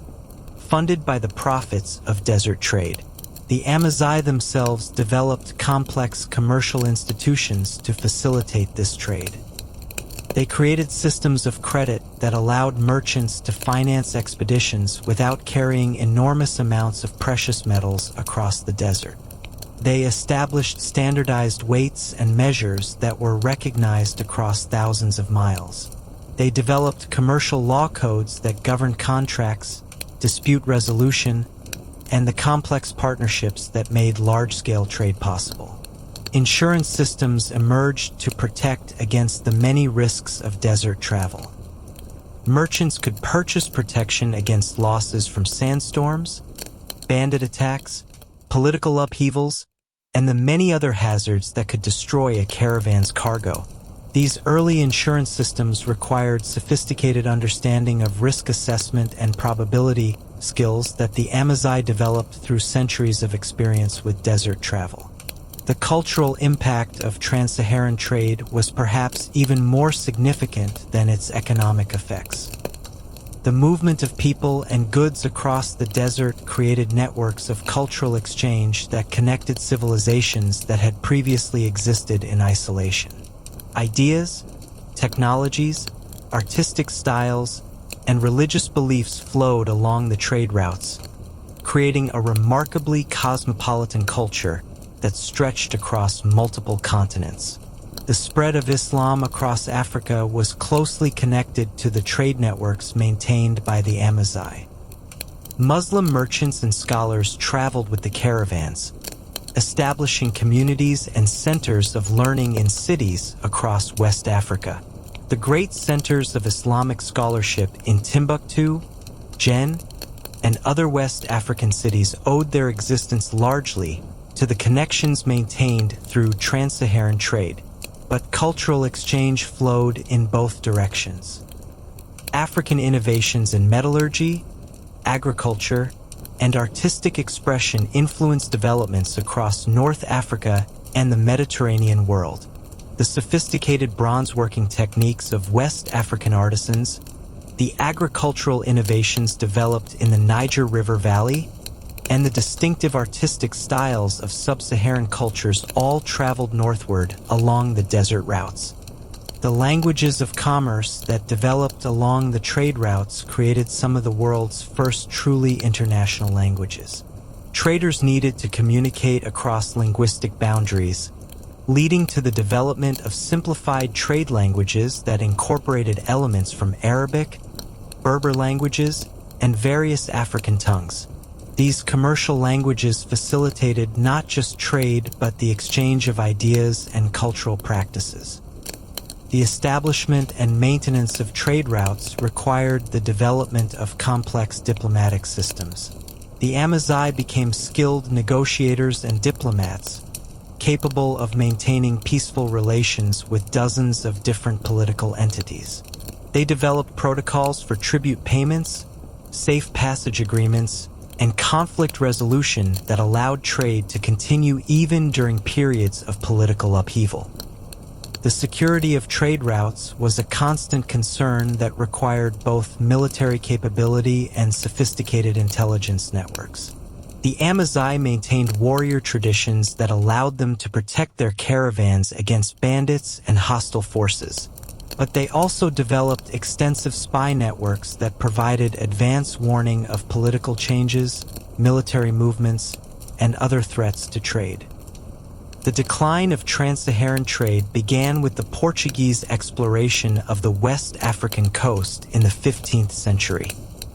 funded by the profits of desert trade. The Amazigh themselves developed complex commercial institutions to facilitate this trade. They created systems of credit that allowed merchants to finance expeditions without carrying enormous amounts of precious metals across the desert. They established standardized weights and measures that were recognized across thousands of miles. They developed commercial law codes that governed contracts, dispute resolution, and the complex partnerships that made large-scale trade possible. Insurance systems emerged to protect against the many risks of desert travel. Merchants could purchase protection against losses from sandstorms, bandit attacks, political upheavals, and the many other hazards that could destroy a caravan's cargo. These early insurance systems required sophisticated understanding of risk assessment and probability skills that the Amazigh developed through centuries of experience with desert travel. The cultural impact of trans-Saharan trade was perhaps even more significant than its economic effects. The movement of people and goods across the desert created networks of cultural exchange that connected civilizations that had previously existed in isolation. Ideas, technologies, artistic styles, and religious beliefs flowed along the trade routes, creating a remarkably cosmopolitan culture that stretched across multiple continents. The spread of Islam across Africa was closely connected to the trade networks maintained by the Amazigh. Muslim merchants and scholars traveled with the caravans, establishing communities and centers of learning in cities across West Africa. The great centers of Islamic scholarship in Timbuktu, Jen, and other West African cities owed their existence largely to the connections maintained through trans-Saharan trade, but cultural exchange flowed in both directions. African innovations in metallurgy, agriculture, and artistic expression influenced developments across North Africa and the Mediterranean world. The sophisticated bronze-working techniques of West African artisans, the agricultural innovations developed in the Niger River Valley, and the distinctive artistic styles of sub-Saharan cultures all traveled northward along the desert routes. The languages of commerce that developed along the trade routes created some of the world's first truly international languages. Traders needed to communicate across linguistic boundaries, leading to the development of simplified trade languages that incorporated elements from Arabic, Berber languages, and various African tongues. These commercial languages facilitated not just trade, but the exchange of ideas and cultural practices. The establishment and maintenance of trade routes required the development of complex diplomatic systems. The Amazigh became skilled negotiators and diplomats, capable of maintaining peaceful relations with dozens of different political entities. They developed protocols for tribute payments, safe passage agreements, and conflict resolution that allowed trade to continue even during periods of political upheaval. The security of trade routes was a constant concern that required both military capability and sophisticated intelligence networks. The Amazigh maintained warrior traditions that allowed them to protect their caravans against bandits and hostile forces, but they also developed extensive spy networks that provided advance warning of political changes, military movements, and other threats to trade. The decline of trans-Saharan trade began with the Portuguese exploration of the West African coast in the 15th century.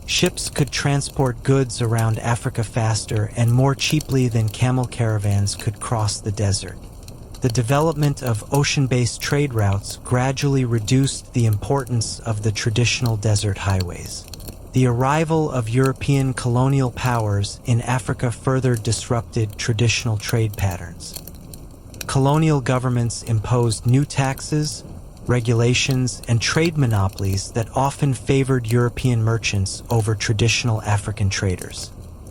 Ships could transport goods around Africa faster and more cheaply than camel caravans could cross the desert. The development of ocean-based trade routes gradually reduced the importance of the traditional desert highways. The arrival of European colonial powers in Africa further disrupted traditional trade patterns. Colonial governments imposed new taxes, regulations, and trade monopolies that often favored European merchants over traditional African traders.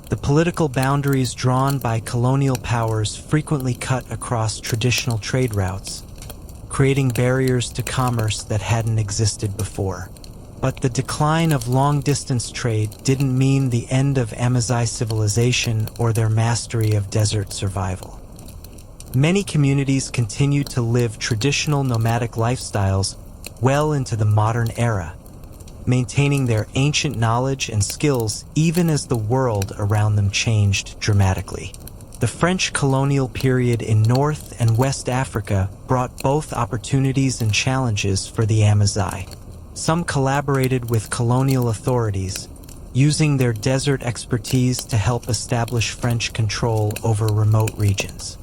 The political boundaries drawn by colonial powers frequently cut across traditional trade routes, creating barriers to commerce that hadn't existed before. But the decline of long-distance trade didn't mean the end of Amazigh civilization or their mastery of desert survival. Many communities continued to live traditional nomadic lifestyles well into the modern era, maintaining their ancient knowledge and skills even as the world around them changed dramatically. The French colonial period in North and West Africa brought both opportunities and challenges for the Amazigh. Some collaborated with colonial authorities, using their desert expertise to help establish French control over remote regions.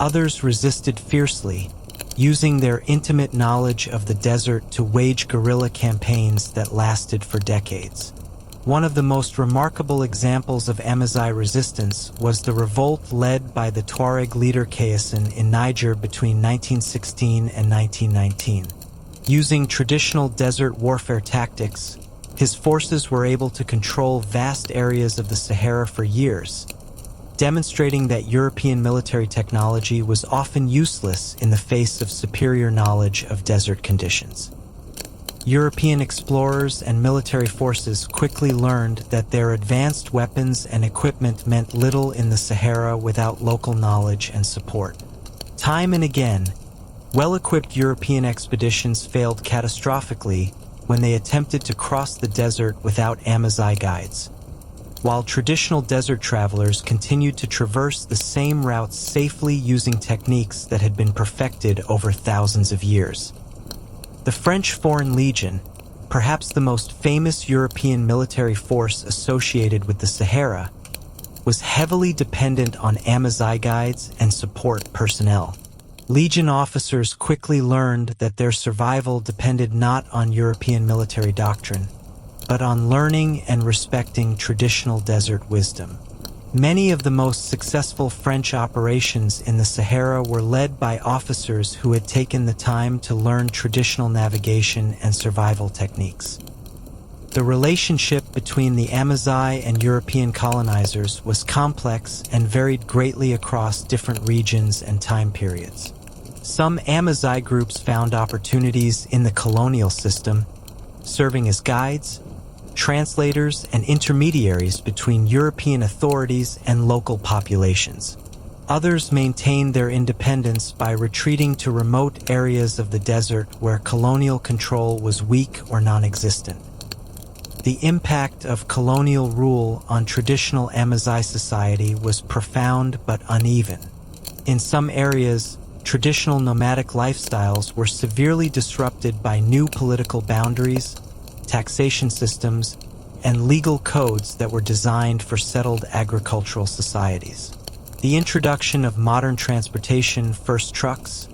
Others resisted fiercely, using their intimate knowledge of the desert to wage guerrilla campaigns that lasted for decades. One of the most remarkable examples of Amazigh resistance was the revolt led by the Tuareg leader Kayasan in Niger between 1916 and 1919. Using traditional desert warfare tactics, his forces were able to control vast areas of the Sahara for years, demonstrating that European military technology was often useless in the face of superior knowledge of desert conditions. European explorers and military forces quickly learned that their advanced weapons and equipment meant little in the Sahara without local knowledge and support. Time and again, well-equipped European expeditions failed catastrophically when they attempted to cross the desert without Amazigh guides, while traditional desert travelers continued to traverse the same routes safely using techniques that had been perfected over thousands of years. The French Foreign Legion, perhaps the most famous European military force associated with the Sahara, was heavily dependent on Amazigh guides and support personnel. Legion officers quickly learned that their survival depended not on European military doctrine, but on learning and respecting traditional desert wisdom. Many of the most successful French operations in the Sahara were led by officers who had taken the time to learn traditional navigation and survival techniques. The relationship between the Amazigh and European colonizers was complex and varied greatly across different regions and time periods. Some Amazigh groups found opportunities in the colonial system, serving as guides, translators, and intermediaries between European authorities and local populations. Others maintained their independence by retreating to remote areas of the desert where colonial control was weak or non-existent. The impact of colonial rule on traditional Amazigh society was profound but uneven. In some areas, traditional nomadic lifestyles were severely disrupted by new political boundaries, taxation systems, and legal codes that were designed for settled agricultural societies. The introduction of modern transportation, first trucks,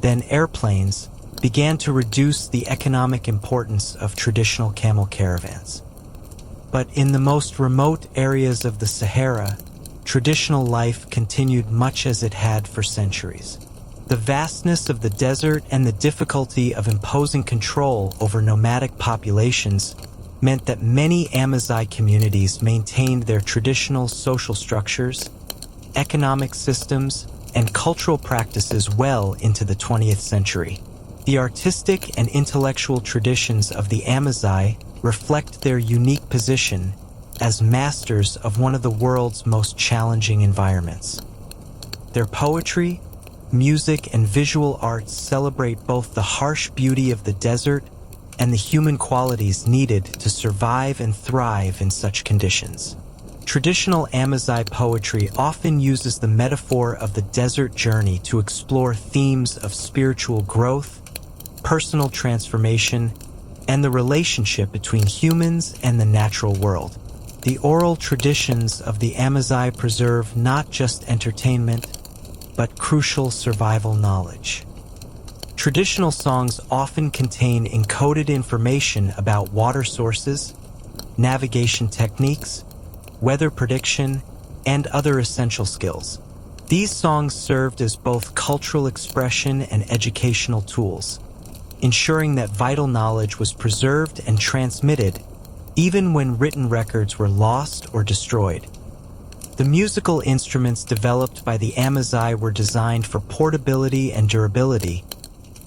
then airplanes, began to reduce the economic importance of traditional camel caravans. But in the most remote areas of the Sahara, traditional life continued much as it had for centuries. The vastness of the desert and the difficulty of imposing control over nomadic populations meant that many Amazigh communities maintained their traditional social structures, economic systems, and cultural practices well into the 20th century. The artistic and intellectual traditions of the Amazigh reflect their unique position as masters of one of the world's most challenging environments. Their poetry, music, and visual arts celebrate both the harsh beauty of the desert and the human qualities needed to survive and thrive in such conditions. Traditional Amazigh poetry often uses the metaphor of the desert journey to explore themes of spiritual growth, personal transformation, and the relationship between humans and the natural world. The oral traditions of the Amazigh preserve not just entertainment, but crucial survival knowledge. Traditional songs often contain encoded information about water sources, navigation techniques, weather prediction, and other essential skills. These songs served as both cultural expression and educational tools, ensuring that vital knowledge was preserved and transmitted even when written records were lost or destroyed. The musical instruments developed by the Amazigh were designed for portability and durability,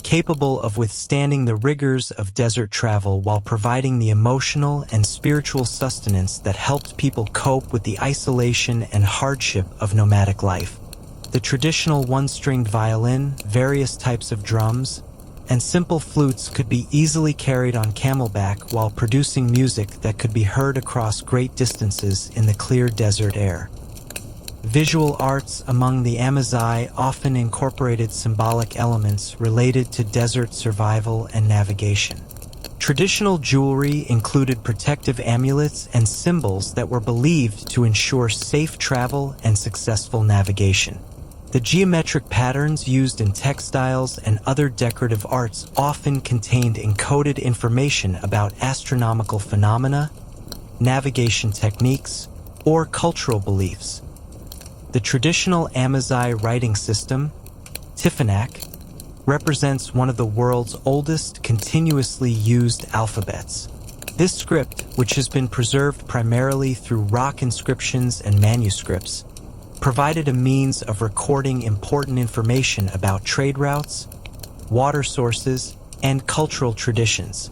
capable of withstanding the rigors of desert travel while providing the emotional and spiritual sustenance that helped people cope with the isolation and hardship of nomadic life. The traditional one-stringed violin, various types of drums, and simple flutes could be easily carried on camelback while producing music that could be heard across great distances in the clear desert air. Visual arts among the Amazigh often incorporated symbolic elements related to desert survival and navigation. Traditional jewelry included protective amulets and symbols that were believed to ensure safe travel and successful navigation. The geometric patterns used in textiles and other decorative arts often contained encoded information about astronomical phenomena, navigation techniques, or cultural beliefs. The traditional Amazigh writing system, Tifinagh, represents one of the world's oldest continuously used alphabets. This script, which has been preserved primarily through rock inscriptions and manuscripts, provided a means of recording important information about trade routes, water sources, and cultural traditions.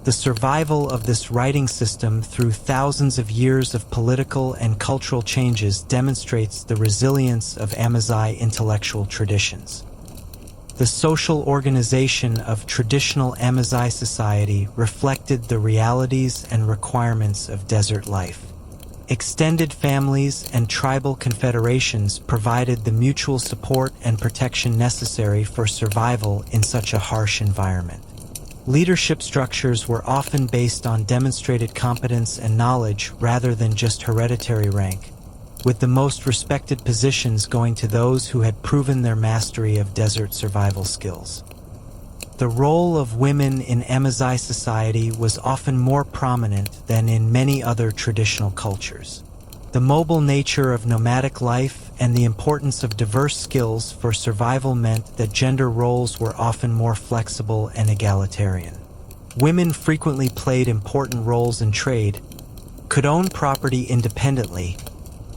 The survival of this writing system through thousands of years of political and cultural changes demonstrates the resilience of Amazigh intellectual traditions. The social organization of traditional Amazigh society reflected the realities and requirements of desert life. Extended families and tribal confederations provided the mutual support and protection necessary for survival in such a harsh environment. Leadership structures were often based on demonstrated competence and knowledge rather than just hereditary rank, with the most respected positions going to those who had proven their mastery of desert survival skills. The role of women in Amazigh society was often more prominent than in many other traditional cultures. The mobile nature of nomadic life and the importance of diverse skills for survival meant that gender roles were often more flexible and egalitarian. Women frequently played important roles in trade, could own property independently,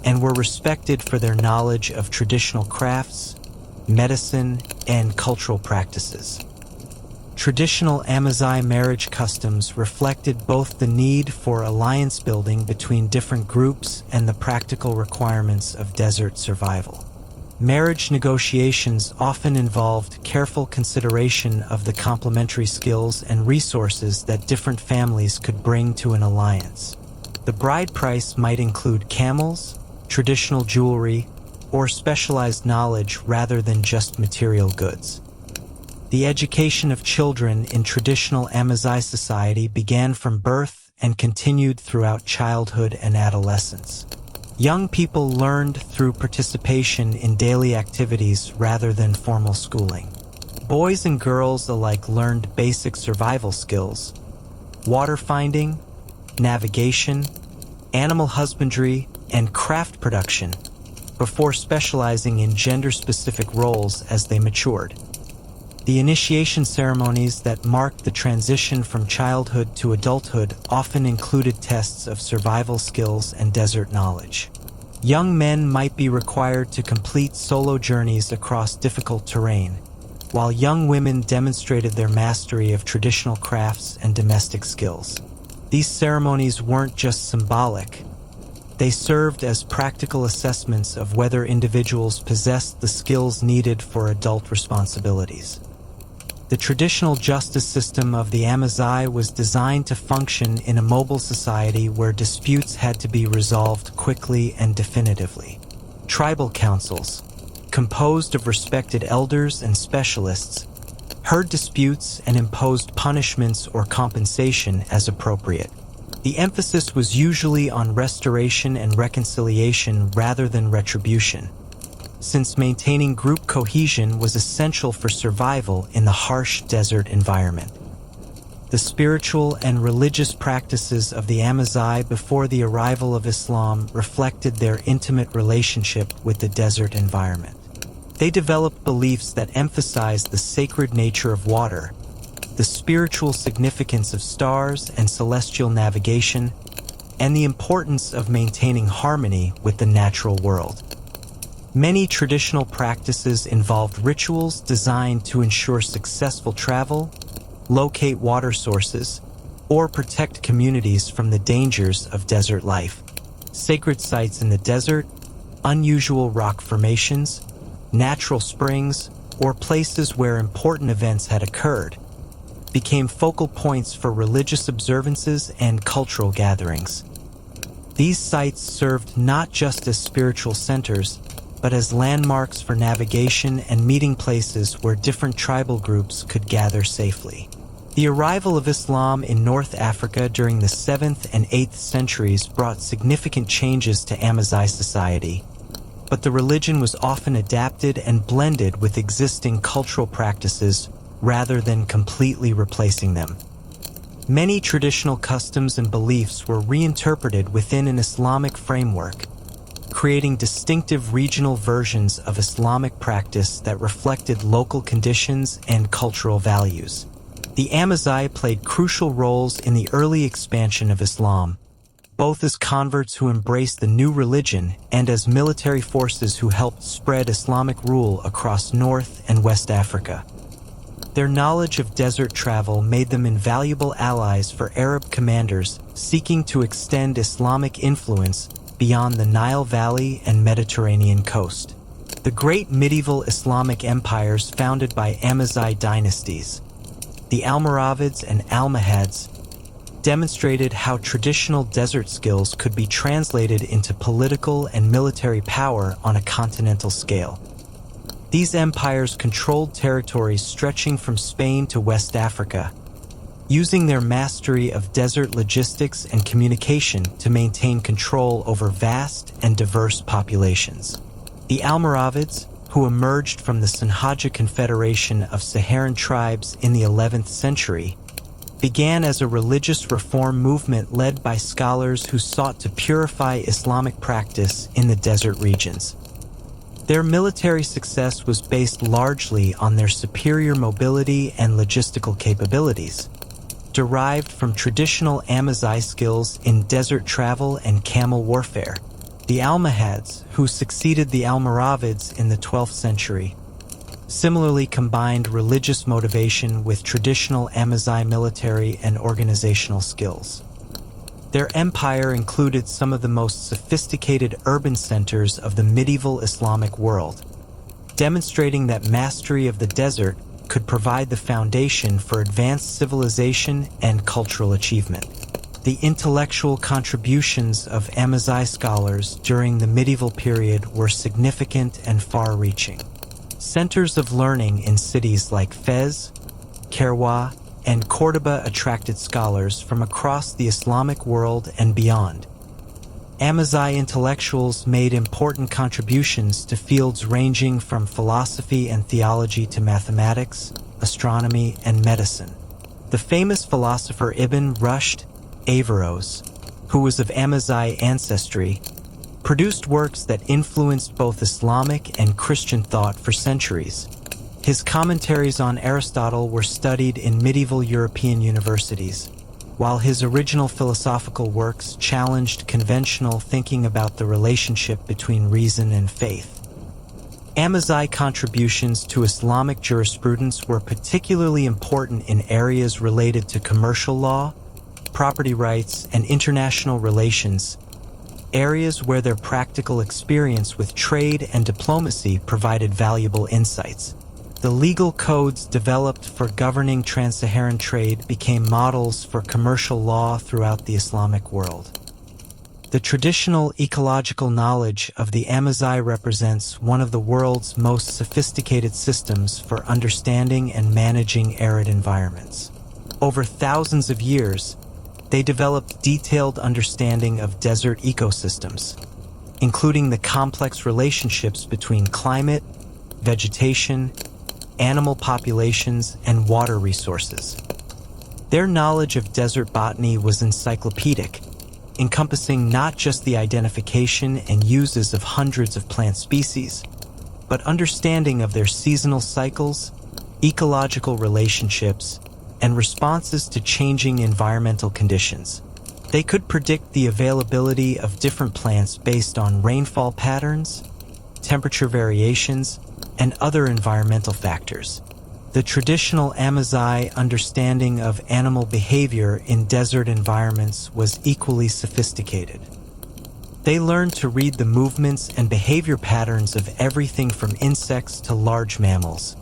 and were respected for their knowledge of traditional crafts, medicine, and cultural practices. Traditional Amazigh marriage customs reflected both the need for alliance building between different groups and the practical requirements of desert survival. Marriage negotiations often involved careful consideration of the complementary skills and resources that different families could bring to an alliance. The bride price might include camels, traditional jewelry, or specialized knowledge rather than just material goods. The education of children in traditional Amazigh society began from birth and continued throughout childhood and adolescence. Young people learned through participation in daily activities rather than formal schooling. Boys and girls alike learned basic survival skills, water finding, navigation, animal husbandry, and craft production, before specializing in gender-specific roles as they matured. The initiation ceremonies that marked the transition from childhood to adulthood often included tests of survival skills and desert knowledge. Young men might be required to complete solo journeys across difficult terrain, while young women demonstrated their mastery of traditional crafts and domestic skills. These ceremonies weren't just symbolic. They served as practical assessments of whether individuals possessed the skills needed for adult responsibilities. The traditional justice system of the Amazigh was designed to function in a mobile society where disputes had to be resolved quickly and definitively. Tribal councils, composed of respected elders and specialists, heard disputes and imposed punishments or compensation as appropriate. The emphasis was usually on restoration and reconciliation rather than retribution, since maintaining group cohesion was essential for survival in the harsh desert environment. The spiritual and religious practices of the Amazigh before the arrival of Islam reflected their intimate relationship with the desert environment. They developed beliefs that emphasized the sacred nature of water, the spiritual significance of stars and celestial navigation, and the importance of maintaining harmony with the natural world. Many traditional practices involved rituals designed to ensure successful travel, locate water sources, or protect communities from the dangers of desert life. Sacred sites in the desert, unusual rock formations, natural springs, or places where important events had occurred, became focal points for religious observances and cultural gatherings. These sites served not just as spiritual centers, but as landmarks for navigation and meeting places where different tribal groups could gather safely. The arrival of Islam in North Africa during the 7th and 8th centuries brought significant changes to Amazigh society, but the religion was often adapted and blended with existing cultural practices rather than completely replacing them. Many traditional customs and beliefs were reinterpreted within an Islamic framework, creating distinctive regional versions of Islamic practice that reflected local conditions and cultural values. The Amazigh played crucial roles in the early expansion of Islam, both as converts who embraced the new religion and as military forces who helped spread Islamic rule across North and West Africa. Their knowledge of desert travel made them invaluable allies for Arab commanders seeking to extend Islamic influence beyond the Nile Valley and Mediterranean coast. The great medieval Islamic empires founded by Amazigh dynasties, the Almoravids and Almohads, demonstrated how traditional desert skills could be translated into political and military power on a continental scale. These empires controlled territories stretching from Spain to West Africa, using their mastery of desert logistics and communication to maintain control over vast and diverse populations. The Almoravids, who emerged from the Sinhaja Confederation of Saharan tribes in the 11th century, began as a religious reform movement led by scholars who sought to purify Islamic practice in the desert regions. Their military success was based largely on their superior mobility and logistical capabilities, derived from traditional Amazigh skills in desert travel and camel warfare. The Almohads, who succeeded the Almoravids in the 12th century, similarly combined religious motivation with traditional Amazigh military and organizational skills. Their empire included some of the most sophisticated urban centers of the medieval Islamic world, demonstrating that mastery of the desert could provide the foundation for advanced civilization and cultural achievement. The intellectual contributions of Amazigh scholars during the medieval period were significant and far-reaching. Centers of learning in cities like Fez, Kairwa, and Córdoba attracted scholars from across the Islamic world and beyond. Amazigh intellectuals made important contributions to fields ranging from philosophy and theology to mathematics, astronomy, and medicine. The famous philosopher Ibn Rushd Averroes, who was of Amazigh ancestry, produced works that influenced both Islamic and Christian thought for centuries. His commentaries on Aristotle were studied in medieval European universities, while his original philosophical works challenged conventional thinking about the relationship between reason and faith. Amazigh contributions to Islamic jurisprudence were particularly important in areas related to commercial law, property rights, and international relations, areas where their practical experience with trade and diplomacy provided valuable insights. The legal codes developed for governing trans-Saharan trade became models for commercial law throughout the Islamic world. The traditional ecological knowledge of the Amazigh represents one of the world's most sophisticated systems for understanding and managing arid environments. Over thousands of years, they developed detailed understanding of desert ecosystems, including the complex relationships between climate, vegetation, animal populations, and water resources. Their knowledge of desert botany was encyclopedic, encompassing not just the identification and uses of hundreds of plant species, but understanding of their seasonal cycles, ecological relationships, and responses to changing environmental conditions. They could predict the availability of different plants based on rainfall patterns, temperature variations, and other environmental factors. The traditional Amazigh understanding of animal behavior in desert environments was equally sophisticated. They learned to read the movements and behavior patterns of everything from insects to large mammals,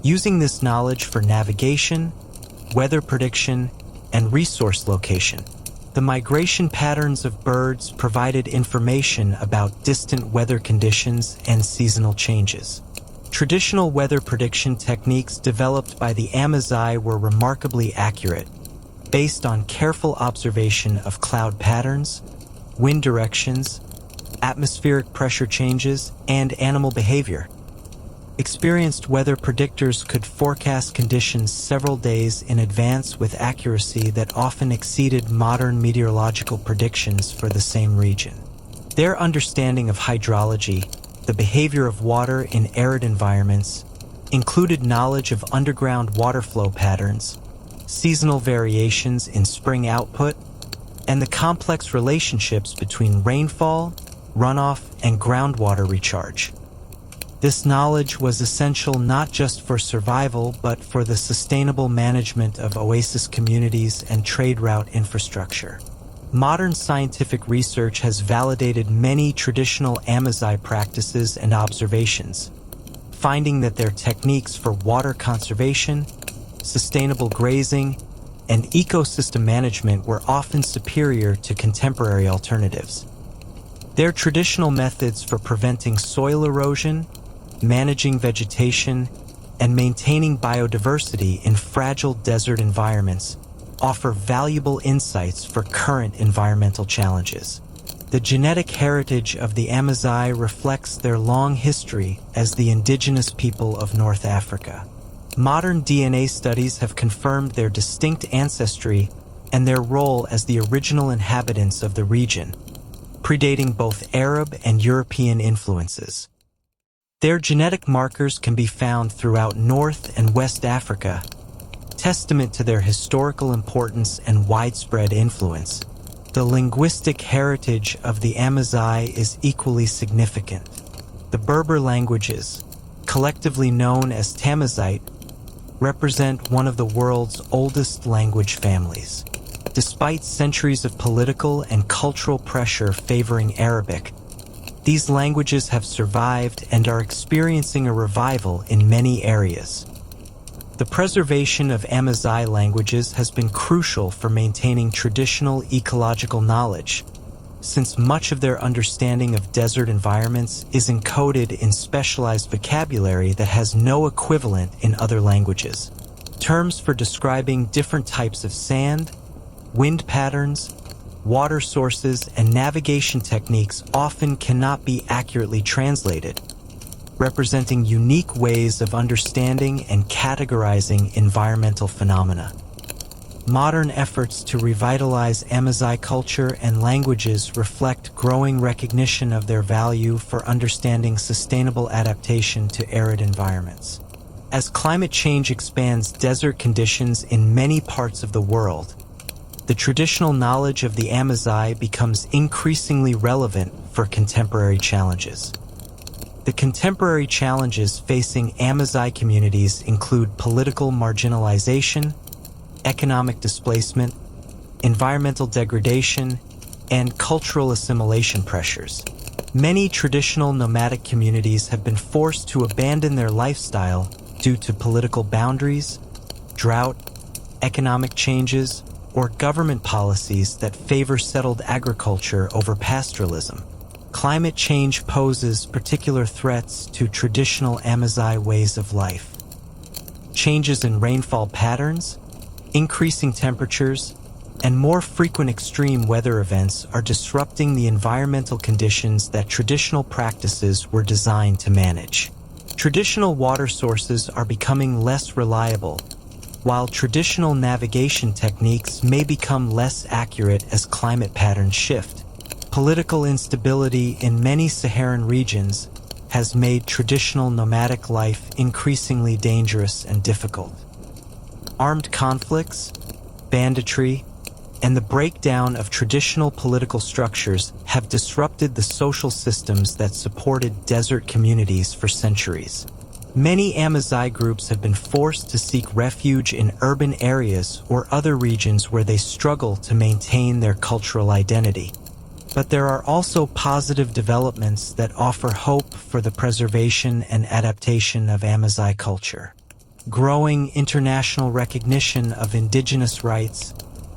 using this knowledge for navigation, weather prediction, and resource location. The migration patterns of birds provided information about distant weather conditions and seasonal changes. Traditional weather prediction techniques developed by the Amazigh were remarkably accurate, based on careful observation of cloud patterns, wind directions, atmospheric pressure changes, and animal behavior. Experienced weather predictors could forecast conditions several days in advance with accuracy that often exceeded modern meteorological predictions for the same region. Their understanding of hydrology, the behavior of water in arid environments, included knowledge of underground water flow patterns, seasonal variations in spring output, and the complex relationships between rainfall, runoff, and groundwater recharge. This knowledge was essential not just for survival, but for the sustainable management of oasis communities and trade route infrastructure. Modern scientific research has validated many traditional Amazigh practices and observations, finding that their techniques for water conservation, sustainable grazing, and ecosystem management were often superior to contemporary alternatives. Their traditional methods for preventing soil erosion, managing vegetation, and maintaining biodiversity in fragile desert environments offer valuable insights for current environmental challenges. The genetic heritage of the Amazigh reflects their long history as the indigenous people of North Africa. Modern DNA studies have confirmed their distinct ancestry and their role as the original inhabitants of the region, predating both Arab and European influences. Their genetic markers can be found throughout North and West Africa, testament to their historical importance and widespread influence. The linguistic heritage of the Amazigh is equally significant. The Berber languages, collectively known as Tamazight, represent one of the world's oldest language families. Despite centuries of political and cultural pressure favoring Arabic, these languages have survived and are experiencing a revival in many areas. The preservation of Amazigh languages has been crucial for maintaining traditional ecological knowledge, since much of their understanding of desert environments is encoded in specialized vocabulary that has no equivalent in other languages. Terms for describing different types of sand, wind patterns, water sources, and navigation techniques often cannot be accurately translated, representing unique ways of understanding and categorizing environmental phenomena. Modern efforts to revitalize Amazigh culture and languages reflect growing recognition of their value for understanding sustainable adaptation to arid environments. As climate change expands desert conditions in many parts of the world, the traditional knowledge of the Amazigh becomes increasingly relevant for contemporary challenges. The contemporary challenges facing Amazigh communities include political marginalization, economic displacement, environmental degradation, and cultural assimilation pressures. Many traditional nomadic communities have been forced to abandon their lifestyle due to political boundaries, drought, economic changes, or government policies that favor settled agriculture over pastoralism. Climate change poses particular threats to traditional Amazigh ways of life. Changes in rainfall patterns, increasing temperatures, and more frequent extreme weather events are disrupting the environmental conditions that traditional practices were designed to manage. Traditional water sources are becoming less reliable, while traditional navigation techniques may become less accurate as climate patterns shift. Political instability in many Saharan regions has made traditional nomadic life increasingly dangerous and difficult. Armed conflicts, banditry, and the breakdown of traditional political structures have disrupted the social systems that supported desert communities for centuries. Many Amazigh groups have been forced to seek refuge in urban areas or other regions where they struggle to maintain their cultural identity. But there are also positive developments that offer hope for the preservation and adaptation of Amazigh culture. Growing international recognition of indigenous rights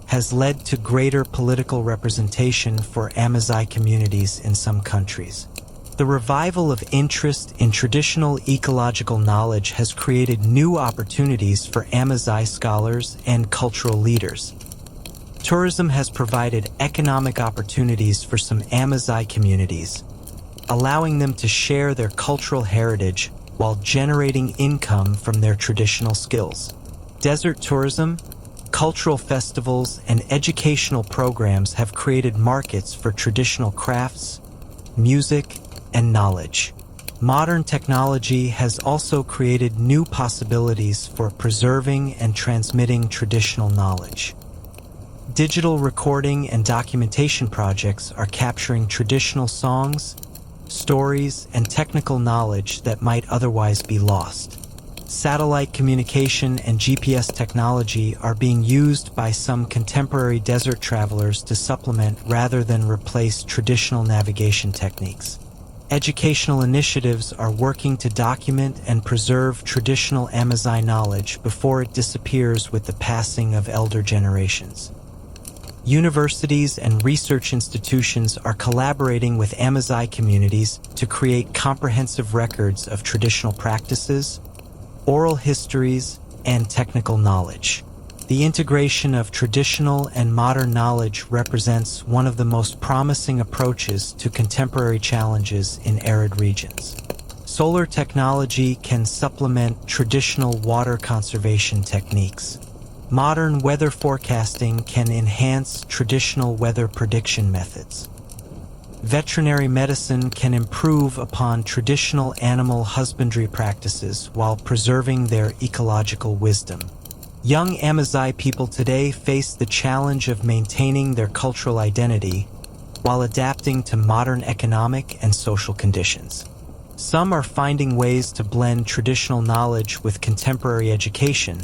has led to greater political representation for Amazigh communities in some countries. The revival of interest in traditional ecological knowledge has created new opportunities for Amazigh scholars and cultural leaders. Tourism has provided economic opportunities for some Amazigh communities, allowing them to share their cultural heritage while generating income from their traditional skills. Desert tourism, cultural festivals, and educational programs have created markets for traditional crafts, music, and knowledge. Modern technology has also created new possibilities for preserving and transmitting traditional knowledge. Digital recording and documentation projects are capturing traditional songs, stories, and technical knowledge that might otherwise be lost. Satellite communication and GPS technology are being used by some contemporary desert travelers to supplement rather than replace traditional navigation techniques. Educational initiatives are working to document and preserve traditional Amazigh knowledge before it disappears with the passing of elder generations. Universities and research institutions are collaborating with Amazigh communities to create comprehensive records of traditional practices, oral histories, and technical knowledge. The integration of traditional and modern knowledge represents one of the most promising approaches to contemporary challenges in arid regions. Solar technology can supplement traditional water conservation techniques. Modern weather forecasting can enhance traditional weather prediction methods. Veterinary medicine can improve upon traditional animal husbandry practices while preserving their ecological wisdom. Young Amazigh people today face the challenge of maintaining their cultural identity while adapting to modern economic and social conditions. Some are finding ways to blend traditional knowledge with contemporary education,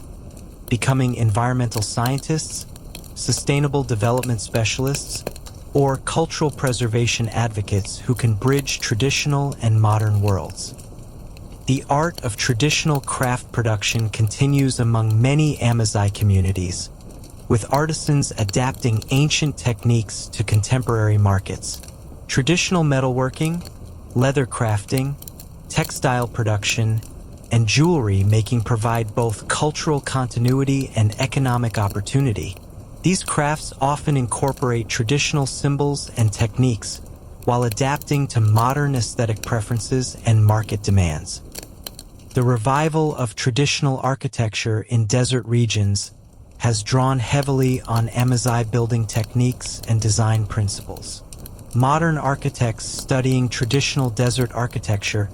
becoming environmental scientists, sustainable development specialists, or cultural preservation advocates who can bridge traditional and modern worlds. The art of traditional craft production continues among many Amazigh communities, with artisans adapting ancient techniques to contemporary markets. Traditional metalworking, leather crafting, textile production, and jewelry making provide both cultural continuity and economic opportunity. These crafts often incorporate traditional symbols and techniques while adapting to modern aesthetic preferences and market demands. The revival of traditional architecture in desert regions has drawn heavily on Amazigh building techniques and design principles. Modern architects studying traditional desert architecture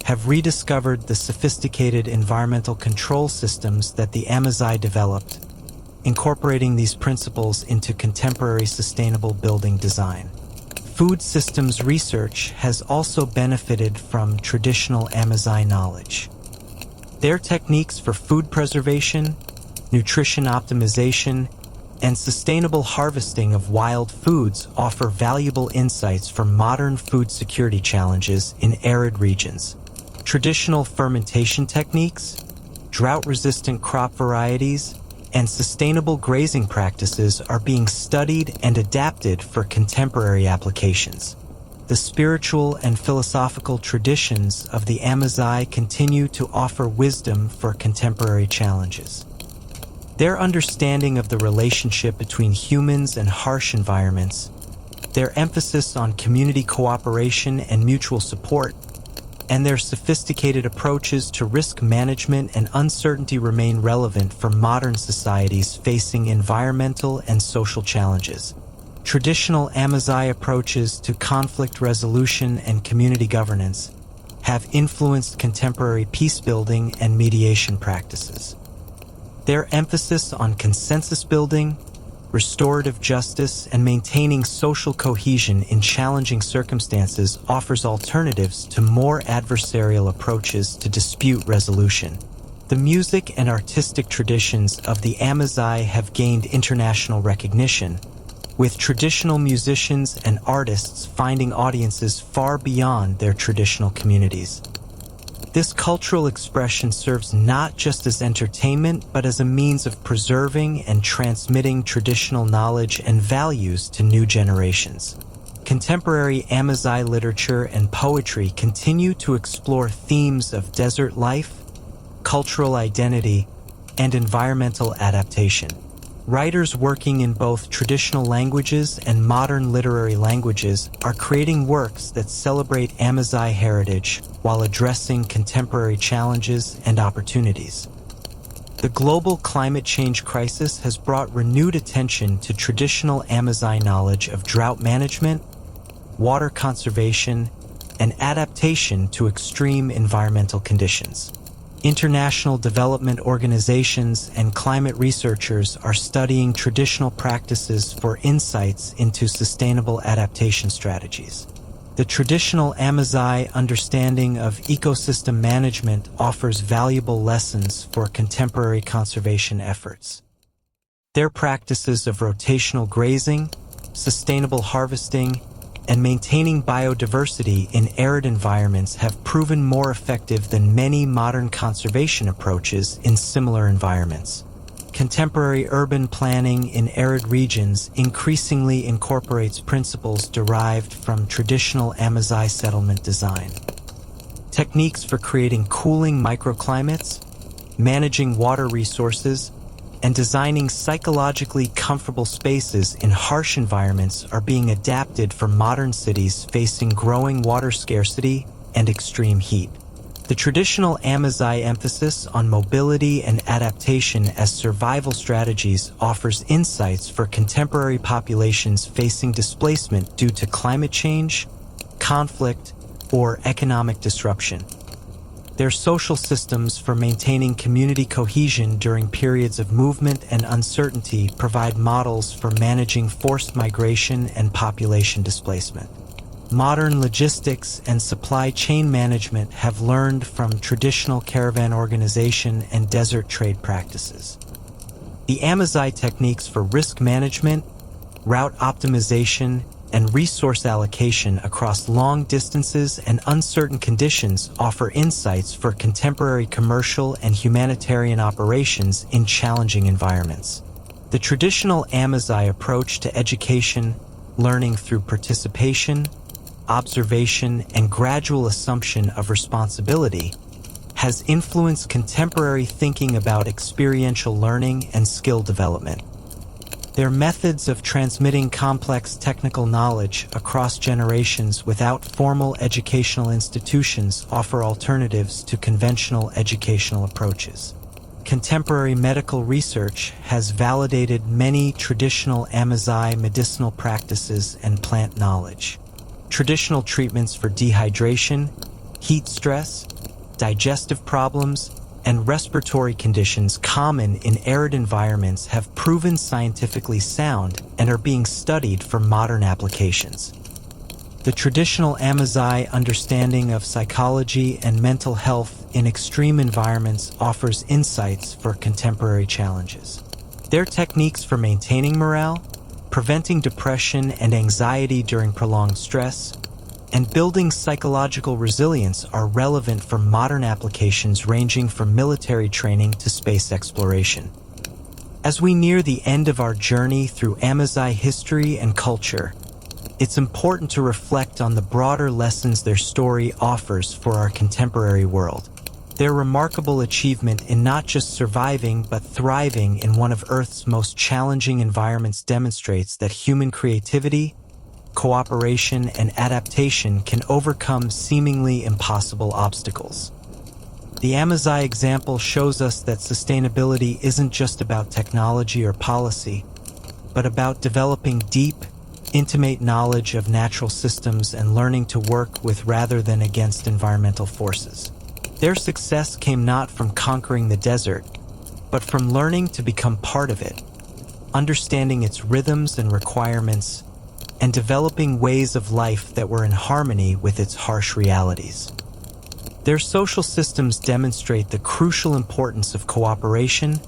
have rediscovered the sophisticated environmental control systems that the Amazigh developed, incorporating these principles into contemporary sustainable building design. Food systems research has also benefited from traditional Amazigh knowledge. Their techniques for food preservation, nutrition optimization, and sustainable harvesting of wild foods offer valuable insights for modern food security challenges in arid regions. Traditional fermentation techniques, drought-resistant crop varieties, and sustainable grazing practices are being studied and adapted for contemporary applications. The spiritual and philosophical traditions of the Amazigh continue to offer wisdom for contemporary challenges. Their understanding of the relationship between humans and harsh environments, their emphasis on community cooperation and mutual support, and their sophisticated approaches to risk management and uncertainty remain relevant for modern societies facing environmental and social challenges. Traditional Amazigh approaches to conflict resolution and community governance have influenced contemporary peace-building and mediation practices. Their emphasis on consensus building, restorative justice, and maintaining social cohesion in challenging circumstances offers alternatives to more adversarial approaches to dispute resolution. The music and artistic traditions of the Amazigh have gained international recognition, with traditional musicians and artists finding audiences far beyond their traditional communities. This cultural expression serves not just as entertainment, but as a means of preserving and transmitting traditional knowledge and values to new generations. Contemporary Amazigh literature and poetry continue to explore themes of desert life, cultural identity, and environmental adaptation. Writers working in both traditional languages and modern literary languages are creating works that celebrate Amazigh heritage while addressing contemporary challenges and opportunities. The global climate change crisis has brought renewed attention to traditional Amazigh knowledge of drought management, water conservation, and adaptation to extreme environmental conditions. International development organizations and climate researchers are studying traditional practices for insights into sustainable adaptation strategies. The traditional Amazigh understanding of ecosystem management offers valuable lessons for contemporary conservation efforts. Their practices of rotational grazing, sustainable harvesting, and maintaining biodiversity in arid environments have proven more effective than many modern conservation approaches in similar environments. Contemporary urban planning in arid regions increasingly incorporates principles derived from traditional Amazigh settlement design. Techniques for creating cooling microclimates, managing water resources, and designing psychologically comfortable spaces in harsh environments are being adapted for modern cities facing growing water scarcity and extreme heat. The traditional Amazigh emphasis on mobility and adaptation as survival strategies offers insights for contemporary populations facing displacement due to climate change, conflict, or economic disruption. Their social systems for maintaining community cohesion during periods of movement and uncertainty provide models for managing forced migration and population displacement. Modern logistics and supply chain management have learned from traditional caravan organization and desert trade practices. The Amazigh techniques for risk management, route optimization, and resource allocation across long distances and uncertain conditions offer insights for contemporary commercial and humanitarian operations in challenging environments. The traditional Amazigh approach to education, learning through participation, observation, and gradual assumption of responsibility, has influenced contemporary thinking about experiential learning and skill development. Their methods of transmitting complex technical knowledge across generations without formal educational institutions offer alternatives to conventional educational approaches. Contemporary medical research has validated many traditional Amazigh medicinal practices and plant knowledge. Traditional treatments for dehydration, heat stress, digestive problems, and respiratory conditions common in arid environments have proven scientifically sound and are being studied for modern applications. The traditional Amazigh understanding of psychology and mental health in extreme environments offers insights for contemporary challenges. Their techniques for maintaining morale, preventing depression and anxiety during prolonged stress, and building psychological resilience are relevant for modern applications ranging from military training to space exploration. As we near the end of our journey through Amazigh history and culture, it's important to reflect on the broader lessons their story offers for our contemporary world. Their remarkable achievement in not just surviving but thriving in one of Earth's most challenging environments demonstrates that human creativity, cooperation, and adaptation can overcome seemingly impossible obstacles. The Amazigh example shows us that sustainability isn't just about technology or policy, but about developing deep, intimate knowledge of natural systems and learning to work with rather than against environmental forces. Their success came not from conquering the desert, but from learning to become part of it, understanding its rhythms and requirements, and developing ways of life that were in harmony with its harsh realities. Their social systems demonstrate the crucial importance of cooperation,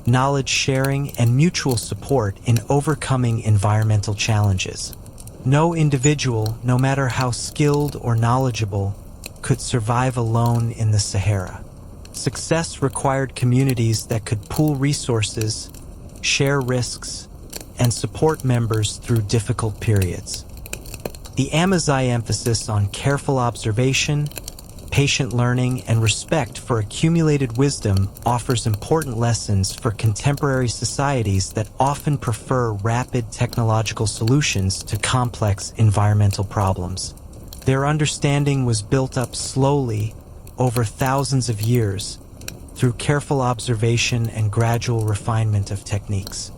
knowledge sharing, and mutual support in overcoming environmental challenges. No individual, no matter how skilled or knowledgeable, could survive alone in the Sahara. Success required communities that could pool resources, share risks, and support members through difficult periods. The Amazigh emphasis on careful observation, patient learning, and respect for accumulated wisdom offers important lessons for contemporary societies that often prefer rapid technological solutions to complex environmental problems. Their understanding was built up slowly over thousands of years through careful observation and gradual refinement of techniques.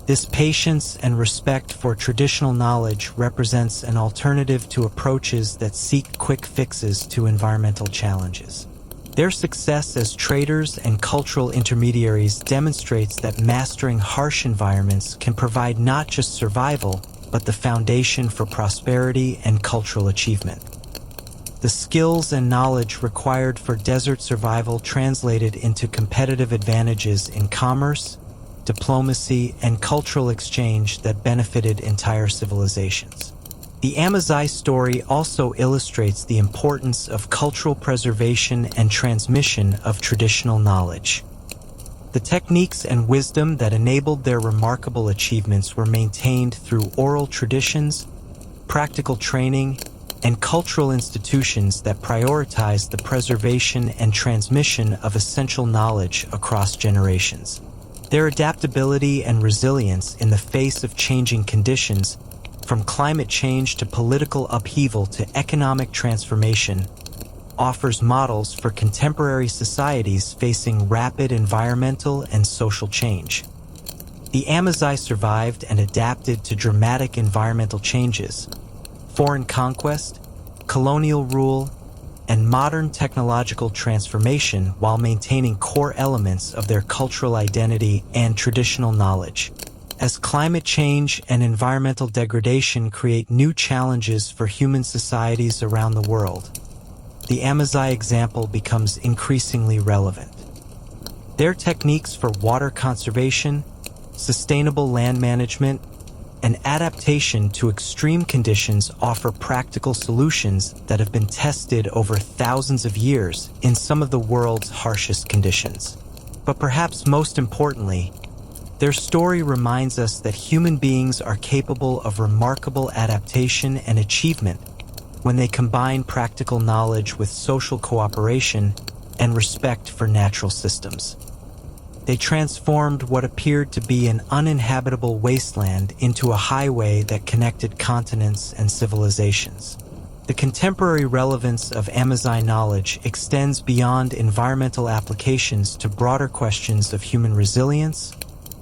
This patience and respect for traditional knowledge represents an alternative to approaches that seek quick fixes to environmental challenges. Their success as traders and cultural intermediaries demonstrates that mastering harsh environments can provide not just survival, but the foundation for prosperity and cultural achievement. The skills and knowledge required for desert survival translated into competitive advantages in commerce, diplomacy, and cultural exchange that benefited entire civilizations. The Amazigh story also illustrates the importance of cultural preservation and transmission of traditional knowledge. The techniques and wisdom that enabled their remarkable achievements were maintained through oral traditions, practical training, and cultural institutions that prioritized the preservation and transmission of essential knowledge across generations. Their adaptability and resilience in the face of changing conditions, from climate change to political upheaval to economic transformation, offers models for contemporary societies facing rapid environmental and social change. The Amazigh survived and adapted to dramatic environmental changes, foreign conquest, colonial rule, and modern technological transformation while maintaining core elements of their cultural identity and traditional knowledge. As climate change and environmental degradation create new challenges for human societies around the world, the Amazigh example becomes increasingly relevant. Their techniques for water conservation, sustainable land management, and adaptation to extreme conditions offer practical solutions that have been tested over thousands of years in some of the world's harshest conditions. But perhaps most importantly, their story reminds us that human beings are capable of remarkable adaptation and achievement when they combine practical knowledge with social cooperation and respect for natural systems. They transformed what appeared to be an uninhabitable wasteland into a highway that connected continents and civilizations. The contemporary relevance of Amazigh knowledge extends beyond environmental applications to broader questions of human resilience,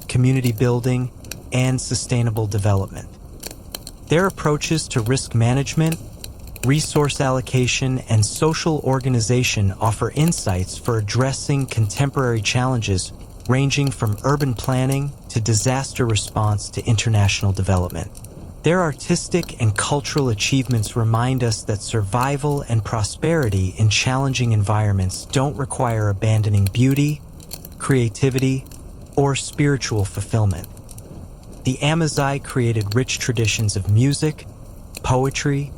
community building, and sustainable development. Their approaches to risk management, resource allocation, and social organization offer insights for addressing contemporary challenges ranging from urban planning to disaster response to international development. Their artistic and cultural achievements remind us that survival and prosperity in challenging environments don't require abandoning beauty, creativity, or spiritual fulfillment. The Amazigh created rich traditions of music, poetry,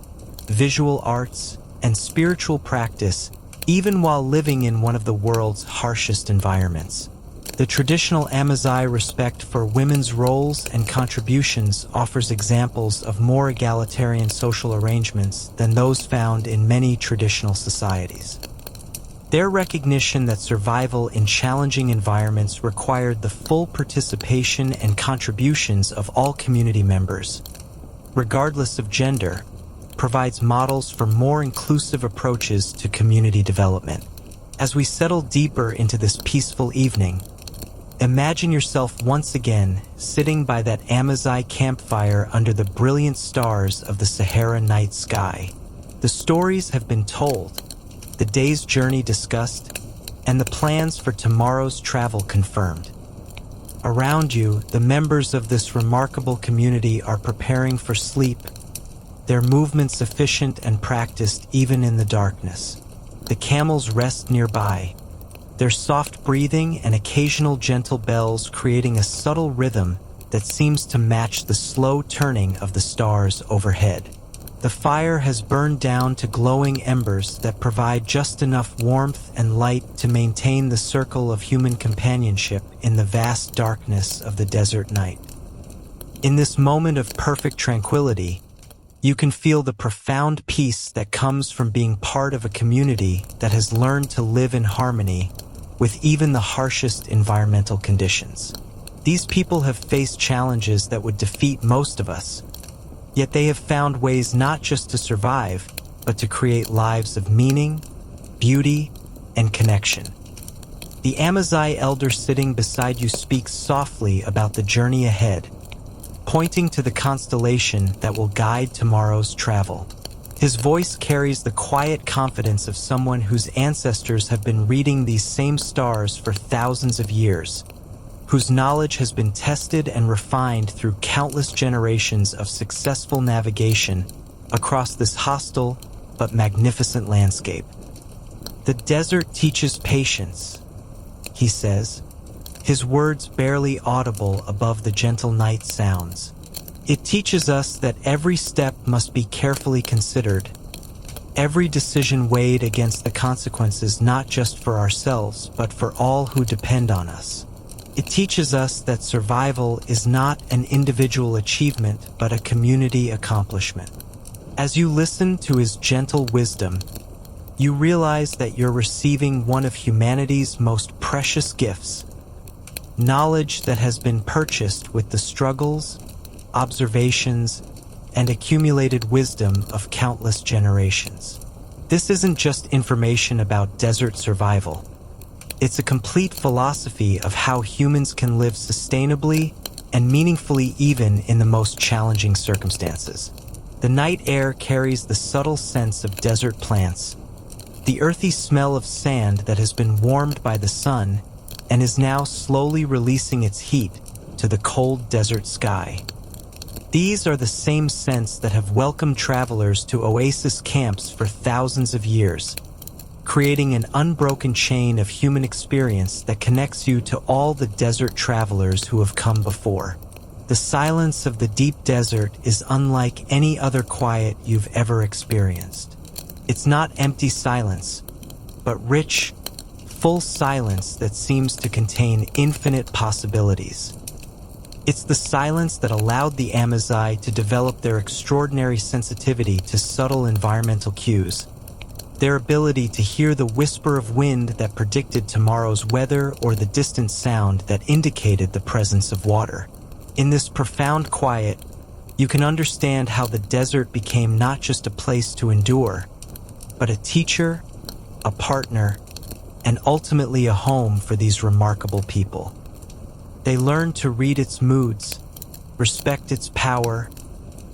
visual arts, and spiritual practice, even while living in one of the world's harshest environments. The traditional Amazigh respect for women's roles and contributions offers examples of more egalitarian social arrangements than those found in many traditional societies. Their recognition that survival in challenging environments required the full participation and contributions of all community members, regardless of gender, provides models for more inclusive approaches to community development. As we settle deeper into this peaceful evening, imagine yourself once again sitting by that Amazigh campfire under the brilliant stars of the Sahara night sky. The stories have been told, the day's journey discussed, and the plans for tomorrow's travel confirmed. Around you, the members of this remarkable community are preparing for sleep, their movements efficient and practiced even in the darkness. The camels rest nearby, their soft breathing and occasional gentle bells creating a subtle rhythm that seems to match the slow turning of the stars overhead. The fire has burned down to glowing embers that provide just enough warmth and light to maintain the circle of human companionship in the vast darkness of the desert night. In this moment of perfect tranquility, you can feel the profound peace that comes from being part of a community that has learned to live in harmony with even the harshest environmental conditions. These people have faced challenges that would defeat most of us, yet they have found ways not just to survive, but to create lives of meaning, beauty, and connection. The Amazigh elder sitting beside you speaks softly about the journey ahead, pointing to the constellation that will guide tomorrow's travel. His voice carries the quiet confidence of someone whose ancestors have been reading these same stars for thousands of years, whose knowledge has been tested and refined through countless generations of successful navigation across this hostile but magnificent landscape. The desert teaches patience, he says, his words barely audible above the gentle night sounds. It teaches us that every step must be carefully considered, every decision weighed against the consequences not just for ourselves, but for all who depend on us. It teaches us that survival is not an individual achievement, but a community accomplishment. As you listen to his gentle wisdom, you realize that you're receiving one of humanity's most precious gifts, knowledge that has been purchased with the struggles, observations, and accumulated wisdom of countless generations. This isn't just information about desert survival. It's a complete philosophy of how humans can live sustainably and meaningfully even in the most challenging circumstances. The night air carries the subtle sense of desert plants, the earthy smell of sand that has been warmed by the sun and is now slowly releasing its heat to the cold desert sky. These are the same scents that have welcomed travelers to oasis camps for thousands of years, creating an unbroken chain of human experience that connects you to all the desert travelers who have come before. The silence of the deep desert is unlike any other quiet you've ever experienced. It's not empty silence, but rich, full silence that seems to contain infinite possibilities. It's the silence that allowed the Amazigh to develop their extraordinary sensitivity to subtle environmental cues, their ability to hear the whisper of wind that predicted tomorrow's weather or the distant sound that indicated the presence of water. In this profound quiet, you can understand how the desert became not just a place to endure, but a teacher, a partner, and ultimately a home for these remarkable people. They learned to read its moods, respect its power,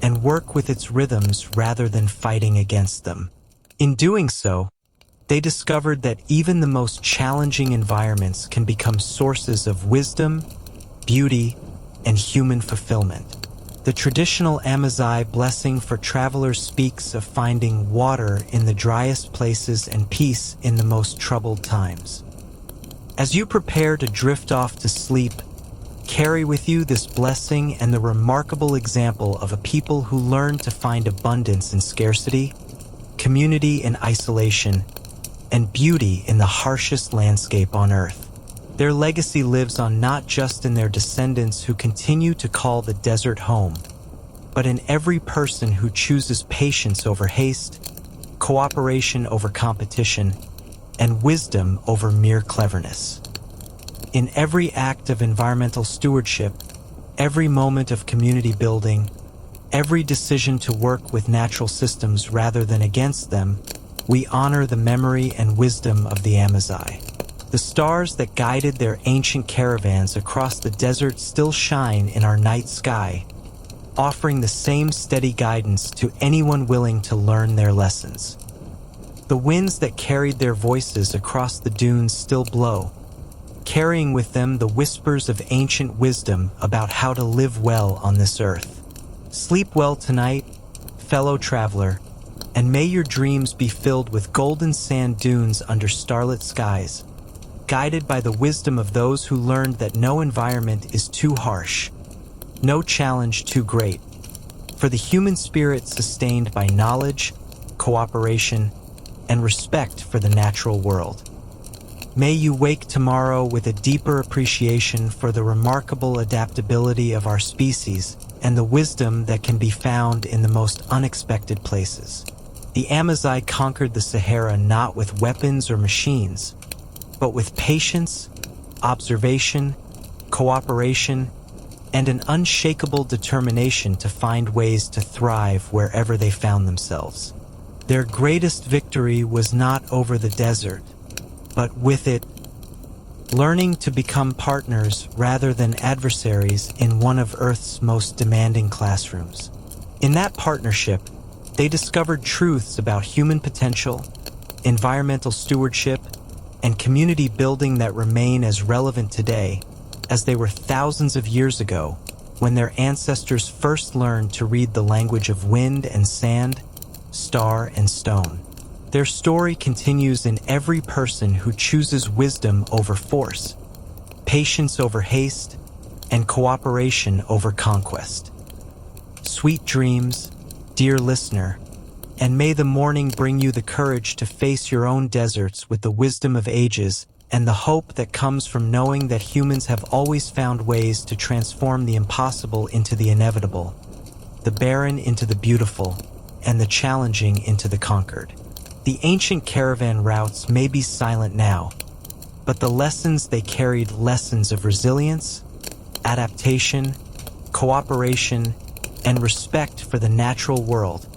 and work with its rhythms rather than fighting against them. In doing so, they discovered that even the most challenging environments can become sources of wisdom, beauty, and human fulfillment. The traditional Amazigh blessing for travelers speaks of finding water in the driest places and peace in the most troubled times. As you prepare to drift off to sleep, carry with you this blessing and the remarkable example of a people who learned to find abundance in scarcity, community in isolation, and beauty in the harshest landscape on Earth. Their legacy lives on not just in their descendants who continue to call the desert home, but in every person who chooses patience over haste, cooperation over competition, and wisdom over mere cleverness. In every act of environmental stewardship, every moment of community building, every decision to work with natural systems rather than against them, we honor the memory and wisdom of the Amazigh. The stars that guided their ancient caravans across the desert still shine in our night sky, offering the same steady guidance to anyone willing to learn their lessons. The winds that carried their voices across the dunes still blow, carrying with them the whispers of ancient wisdom about how to live well on this earth. Sleep well tonight, fellow traveler, and may your dreams be filled with golden sand dunes under starlit skies, guided by the wisdom of those who learned that no environment is too harsh, no challenge too great, for the human spirit sustained by knowledge, cooperation, and respect for the natural world. May you wake tomorrow with a deeper appreciation for the remarkable adaptability of our species and the wisdom that can be found in the most unexpected places. The Amazigh conquered the Sahara not with weapons or machines, but with patience, observation, cooperation, and an unshakable determination to find ways to thrive wherever they found themselves. Their greatest victory was not over the desert, but with it, learning to become partners rather than adversaries in one of Earth's most demanding classrooms. In that partnership, they discovered truths about human potential, environmental stewardship, and community building that remain as relevant today as they were thousands of years ago when their ancestors first learned to read the language of wind and sand, star and stone. Their story continues in every person who chooses wisdom over force, patience over haste, and cooperation over conquest. Sweet dreams, dear listener, and may the morning bring you the courage to face your own deserts with the wisdom of ages and the hope that comes from knowing that humans have always found ways to transform the impossible into the inevitable, the barren into the beautiful, and the challenging into the conquered. The ancient caravan routes may be silent now, but the lessons they carried, lessons of resilience, adaptation, cooperation, and respect for the natural world,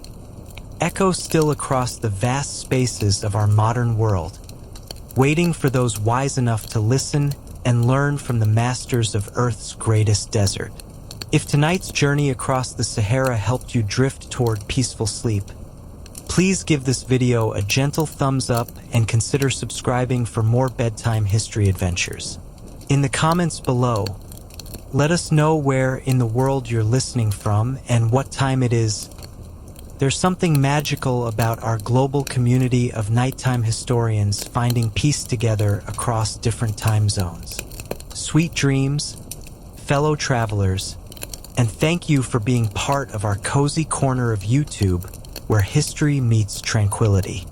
echo still across the vast spaces of our modern world, waiting for those wise enough to listen and learn from the masters of Earth's greatest desert. If tonight's journey across the Sahara helped you drift toward peaceful sleep, please give this video a gentle thumbs up and consider subscribing for more bedtime history adventures. In the comments below, let us know where in the world you're listening from and what time it is. There's something magical about our global community of nighttime historians finding peace together across different time zones. Sweet dreams, fellow travelers, and thank you for being part of our cozy corner of YouTube where history meets tranquility.